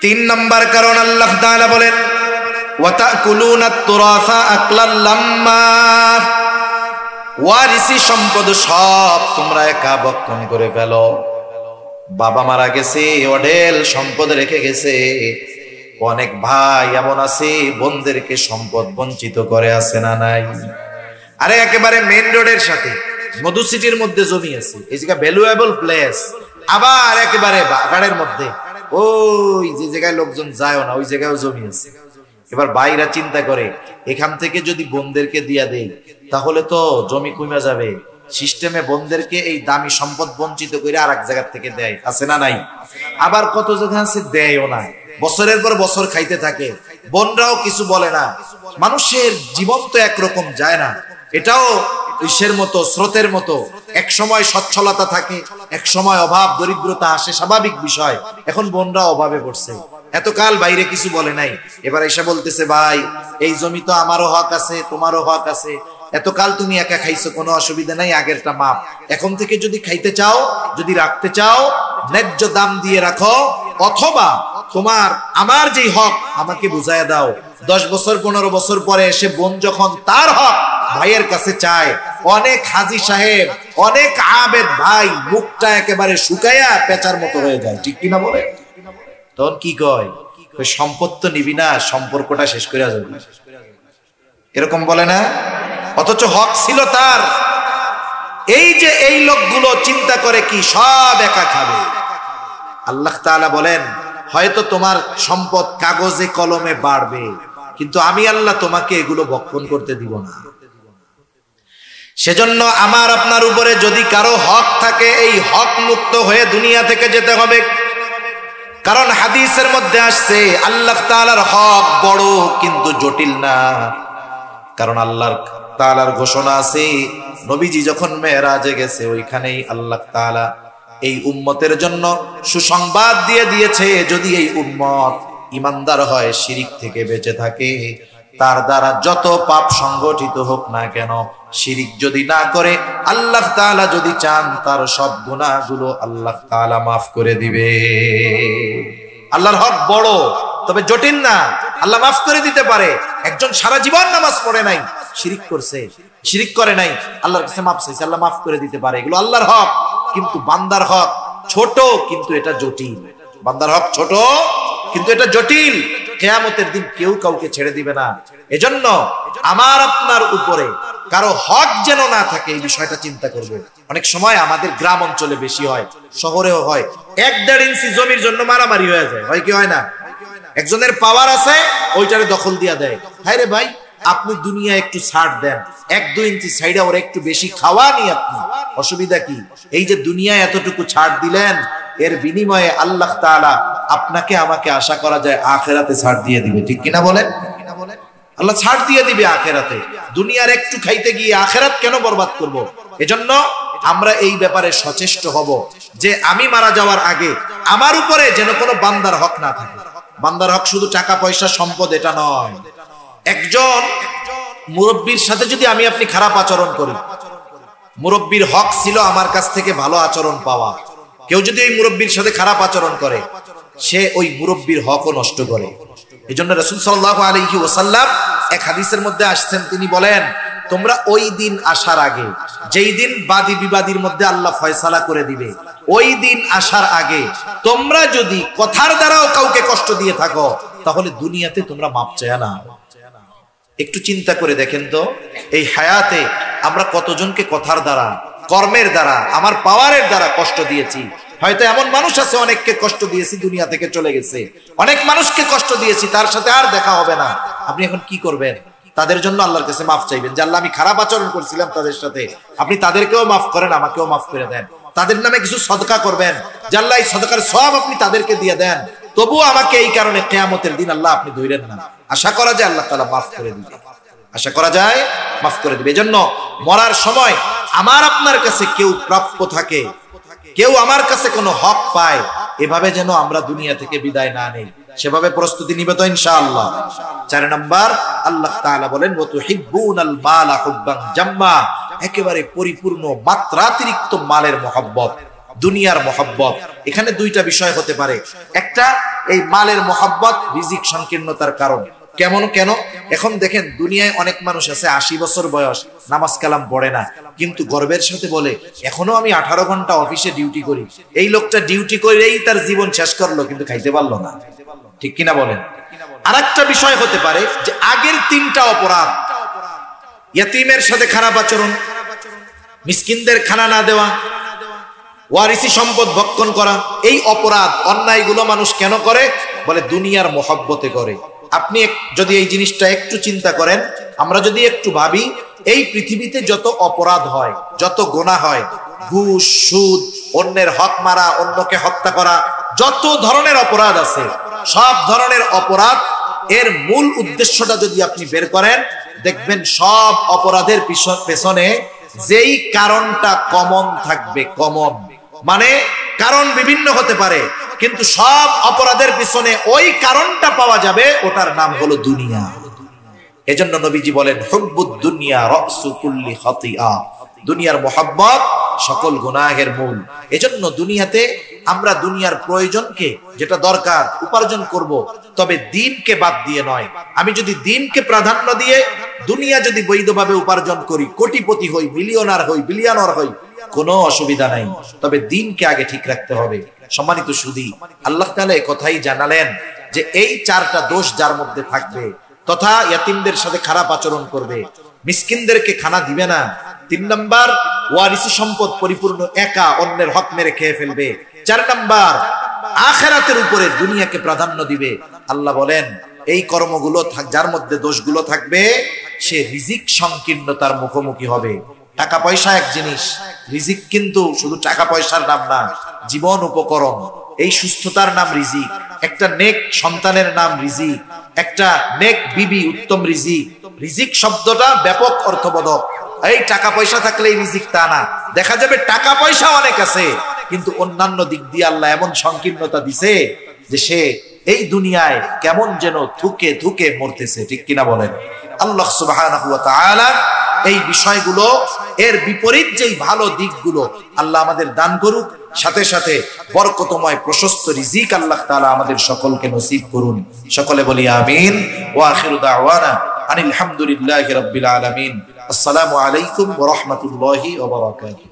3 নম্বর কারণ আল্লাহ তাআলা বলেন ওয়াতাকুলুনা তুরাসা আকলাল লাম্মা। ওয়ারিসি সম্পদ সব তোমরা একা ভক্ষণ করে ফেলো। বাবা মারা গেছে, অঢেল সম্পদ রেখে গেছে, অনেক ভাই এমন আছে বোনদেরকে সম্পদ বঞ্চিত করে, আছে না নাই? আরে একেবারে মেইন রোডের সাথে মধু সিটির মধ্যে জমি আছে, এই জায়গা ভ্যালুয়েবল প্লেস, আবার একেবারে বাগানের মধ্যে ওই যে জায়গায় লোকজন যায় না ওই জায়গায়ও জমি আছে। এবার ভাইরা চিন্তা করে এখান থেকে যদি বোনদেরকে দিয়া দেই তাহলে তো জমি কমে যাবে, সিস্টেমে বোনদেরকে এই দামি সম্পদ বঞ্চিত করে আর এক জায়গা থেকে দেয়, আছে না নাই? আবার কত জায়গা আছে দেয়ও না, বছরের পর বছর খাইতে থাকে, বোনরাও কিছু বলে না। মানুষের জীবন তো একরকম যায় না, এটাও ঐশের মতো, স্রোতের মতো, এক সময় সচ্ছলতা থাকে, এক সময় অভাব দরিদ্রতা আসে, স্বাভাবিক বিষয়। এখন বোনরা অভাবে পড়ছে, এতকাল বাইরে কিছু বলে নাই, এবার এসে বলতেছে ভাই এই জমি তো আমারও হক আছে, তোমারও হক আছে, এতকাল তুমি একা খাইছো, কোনো অসুবিধা নাই, আগেরটা মাপ, এখন থেকে যদি খাইতে চাও, যদি রাখতে চাও ন্যায্য দাম দিয়ে রাখো, অথবা তোমার আমার যেই হক আমাকে বুঝাইয়া দাও। 10 বছর 15 বছর পরে এসে বোন যখন তার হক ভাইয়ের কাছে চায়, অনেক হাজী সাহেব, অনেক আবেদ ভাই মুখটা একেবারে শুকায়া পেঁচার মতো হয়ে যায়, ঠিক কিনা বলে? তখন কি কয়, সম্পদ তো নিবি না, সম্পর্কটা শেষ করে যাবে, এরকম বলে না? অথচ হক ছিল তার। এই যে এই লোকগুলো চিন্তা করে কি সব একা খাবে। আল্লাহ তাআলা বলেন হয়তো তোমার সম্পদ কাগজে কলমে বাড়বে, কিন্তু আমি আল্লাহ তোমাকে এগুলো ভক্ষণ করতে দিব না। সেজন্য আমার আপনার উপরে যদি কারো হক থাকে, এই হক মুক্ত হয়ে দুনিয়া থেকে যেতে হবে। কারণ হাদিসের মধ্যে আসছে আল্লাহ তাআলার হক বড় কিন্তু জটিল না। কারণ আল্লাহ তাআলার ঘোষণা আছে নবীজি যখন মেরাজে গেছে ওইখানেই আল্লাহ তাআলা এই উম্মতের জন্য সুসংবাদ দিয়ে দিয়েছে, যদি এই উম্মত ইমানদার হয়, শিরিক থেকে বেঁচে থাকে, তার দ্বারা যত পাপ সংগঠিত হোক না কেন, শিরিক যদি না করে, আল্লাহ তাআলা যদি চান তার সব গুনাহগুলো আল্লাহ তাআলা মাফ করে দিবে। আল্লাহর হক বড় তবে জটিল না, আল্লাহ মাফ করে দিতে পারে। একজন সারা জীবন নামাজ পড়ে নাই, শিরিক করছে, শিরিক করে নাই, আল্লাহর কাছে মাফ চাইছে, আল্লাহ মাফ করে দিতে পারে। এগুলো আল্লাহর হক। কিন্তু বান্দার হক ছোট কিন্তু এটা জটিল, বান্দার হক ছোট কিন্তু এটা জটিল। কিয়ামতের দিন কেউ কাউকে ছেড়ে দিবে না। এজন্য আমার আপনার উপরে কারো হক যেন না থাকে, এই বিষয়টা চিন্তা করব। অনেক সময় আমাদের গ্রাম অঞ্চলে বেশি হয়, শহরেও হয়, 1-1.5 ইঞ্চি জমির জন্য মারামারি হয়ে যায়, হয় কি হয় না? একজনের পাওয়ার আছে, ওইটারে দখল দিয়া দেয়। হায় রে ভাই, আপনি দুনিয়া একটু ছাড় দেন, 1-2 ইঞ্চি সাইডে ওরা একটু বেশি খাওয়ানি আপনি, অসুবিধা কি? এই যে দুনিয়া এতটুকু ছাড় দিলেন, এর বিনিময়ে আল্লাহ তাআলা আপনাকে আমাকে আশা করা যায় আখিরাতে ছাড় দিয়ে দিবে, ঠিক কিনা বলেন? আল্লাহ ছাড় দিয়ে দিবে আখিরাতে। দুনিয়ার একটু খাইতে গিয়ে আখিরাত কেন বরবাদ করব? এজন্য আমরা এই ব্যাপারে সচেষ্ট হব যে আমি মারা যাওয়ার আগে আমার উপরে যেন কোনো বান্দার হক না থাকে। বান্দার হক শুধু টাকা পয়সা সম্পদ এটা নয়। একজন মুরব্বীর সাথে যদি আমি আপনি খারাপ আচরণ করি, মুরব্বীর হক ছিল আমার কাছ থেকে ভালো আচরণ পাওয়া। কেউ যদি ওই মুরব্বীর সাথে খারাপ আচরণ করে, সে ওই মুরব্বীর হকও নষ্ট করে। এজন্য রাসূল সাল্লাল্লাহু আলাইহি ওয়াসাল্লাম এক হাদিসের মধ্যে আসছেন, তিনি বলেন, তোমরা ওই দিন আসার আগে, যেই দিন বাদী বিবাদীর মধ্যে আল্লাহ ফয়সালা করে দিবে, ওই দিন আসার আগে তোমরা যদি কথার দ্বারাও কাউকে কষ্ট দিয়ে থাকো, তাহলে দুনিয়াতে তোমরা মাপ চায় না। একটু চিন্তা করে দেখেন তো, এই হায়াতে আমরা কতজনকে কথার দ্বারা, কর্মের দ্বারা, আমার পাওয়ারের দ্বারা কষ্ট দিয়েছি। হয়তো এমন মানুষ আছে অনেককে কষ্ট দিয়েছি, দুনিয়া থেকে চলে গেছে। অনেক মানুষকে কষ্ট দিয়েছি, তার সাথে আর দেখা হবে না। আপনি এখন কি করবেন? তাদের জন্য আল্লাহর কাছে মাফ চাইবেন যে আল্লাহ, আমি খারাপ আচরণ করেছিলাম তাদের সাথে, আপনি তাদেরকেও মাফ করেন, আমাকেও মাফ করে দেন। তাদের নামে কিছু সদকা করবেন যে আল্লাহ, এই সদকার সওয়াব আপনি তাদেরকে দিয়ে দেন, তবুও আমাকে এই কারণে কিয়ামতের দিন আল্লাহ আপনি ধইরেন না। আশা করা যায় আল্লাহ তাআলা মাফ করে দিবে, আশা করা যায় মাফ করে দিবে। এজন্য মরার সময় আমার আপনার কাছে কেউ প্রাপ্য থাকে, কেউ আমার কাছে কোনো হক পায়, এভাবে যেন আমরা দুনিয়া থেকে বিদায় না নেই, সেভাবে প্রস্তুতি নিবে তো ইনশাআল্লাহ। 4 নাম্বার, আল্লাহ তাআলা বলেন, ওয়া তুহিব্বুনাল মালা হুব্বান জাম্মা, একেবারে পরিপূর্ণ মাত্রাতিরিক্ত মালের মহব্বত, দুনিয়ার মহব্বত। এখানে দুইটা বিষয় হতে পারে। একটা, এই মালের মহব্বত রিজিক সংকীর্ণতার কারণ। কেন? এখন দেখেন, দুনিয়ায় অনেক মানুষ আছে 80 বছর বয়স, নামাজ কালাম পড়ে না, কিন্তু গর্বের সাথে বলে এখনো আমি 18 ঘন্টা অফিসে ডিউটি করি। এই লোকটা ডিউটি করেই তার জীবন শেষ করলো, কিন্তু খাইতে পারলো না, ঠিক কিনা বলেন? আরেকটা বিষয় হতে পারে যে আগের 3টা অপরাধ, ইয়াতীমের সাথে খারাপ আচরণ, মিসকিনদের খানা না দেওয়া, ওয়ারিসি সম্পদ ভক্ষণ করা, এই অপরাধ অন্যায়গুলো মানুষ কেন করে? বলে দুনিয়ার মহব্বতে করে। আপনি যদি এই জিনিসটা একটু চিন্তা করেন, আমরা যদি একটু ভাবি, এই পৃথিবীতে যত অপরাধ হয়, যত গুনাহ হয়, ঘুষ, সুদ, অন্যের হক মারা, অন্যকে হত্যা করা, যত ধরনের অপরাধ আছে, সব ধরনের অপরাধ এর মূল উদ্দেশ্যটা যদি আপনি বের করেন, দেখবেন সব অপরাধের পেছনে যেই কারণটা কমন থাকবে, কমন মানে কারণ বিভিন্ন হতে পারে, কিন্তু সব অপরাধের পিছনে ওই কারণটা পাওয়া যাবে, ওটার নাম হলো দুনিয়া। এজন্য নবীজি বলেন, হুব্বুদ দুনিয়া রাসু কুল্লি খাতিআ, দুনিয়ার মহব্বত সকল গুনাহের মূল। এজন্য দুনিয়াতে আমরা দুনিয়ার প্রয়োজনকে, যেটা দরকার, উপার্জন করব, তবে দ্বীনকে বাদ দিয়ে নয়। আমি যদি দ্বীনকে প্রাধান্য দিয়ে দুনিয়া যদি বৈধভাবে উপার্জন করি, কোটিপতি হই, মিলিয়নার হই, বিলিয়নার হই, কোনো অসুবিধা নাই, তবে দ্বীনকে আগে ঠিক রাখতে হবে। সম্মানিত সুধী, আল্লাহ তাআলা এই কথাই জানালেন যে এই 4টা দোষ যার মধ্যে থাকবে, তথা ইয়াতীমদের সাথে খারাপ আচরণ করবে, মিসকিনদেরকে খানা দিবে না। 3 নাম্বার, ওয়ারিসি সম্পদ পরিপূর্ণ একা অন্যের হক মেরে খেয়ে ফেলবে। 4 নাম্বার, আখিরাতের উপরে দুনিয়াকে প্রাধান্য দিবে। আল্লাহ বলেন, এই কর্মগুলো যার মধ্যে দোষগুলো থাকবে, সে রিজিক সংকীর্ণতার মুখোমুখি হবে। টাকা পয়সা এক জিনিস, রিজিক কিন্তু শুধু টাকা পয়সার নাম না, জীবন উপকরণ। এই সুস্থতার নাম রিজিক, একটা নেক সন্তানের নাম রিজিক, একটা নেক বিবি উত্তম রিজিক। রিজিক শব্দটা ব্যাপক অর্থবোধক। এই টাকা পয়সা থাকলেই রিজিক তা না, দেখা যাবে টাকা পয়সা অনেক আছে, কিন্তু অন্যান্য দিক দিয়ে আল্লাহ এমন সংকীর্ণতা দিছে যে সে এই দুনিয়ায় কেমন যেন ধুকে ধুকে মরতেছে, ঠিক কিনা বলেন? আল্লাহ সুবহানাহু ওয়া তাআলা এই বিষয়গুলো, এর বিপরীত যেই ভালো দিকগুলো আল্লাহ আমাদের দান করুক, সাথে সাথে বরকতময় প্রশস্ত রিজিক আল্লাহ তাআলা আমাদের সকলকে নসিব করুন। সকলে বলি আমিন। ওয়া আখিরু দাওয়ানা আনিল হামদুলিল্লাহি রাব্বিল আলামিন। আসসালামু আলাইকুম ওয়া রাহমাতুল্লাহি ওয়া বারাকাতুহু।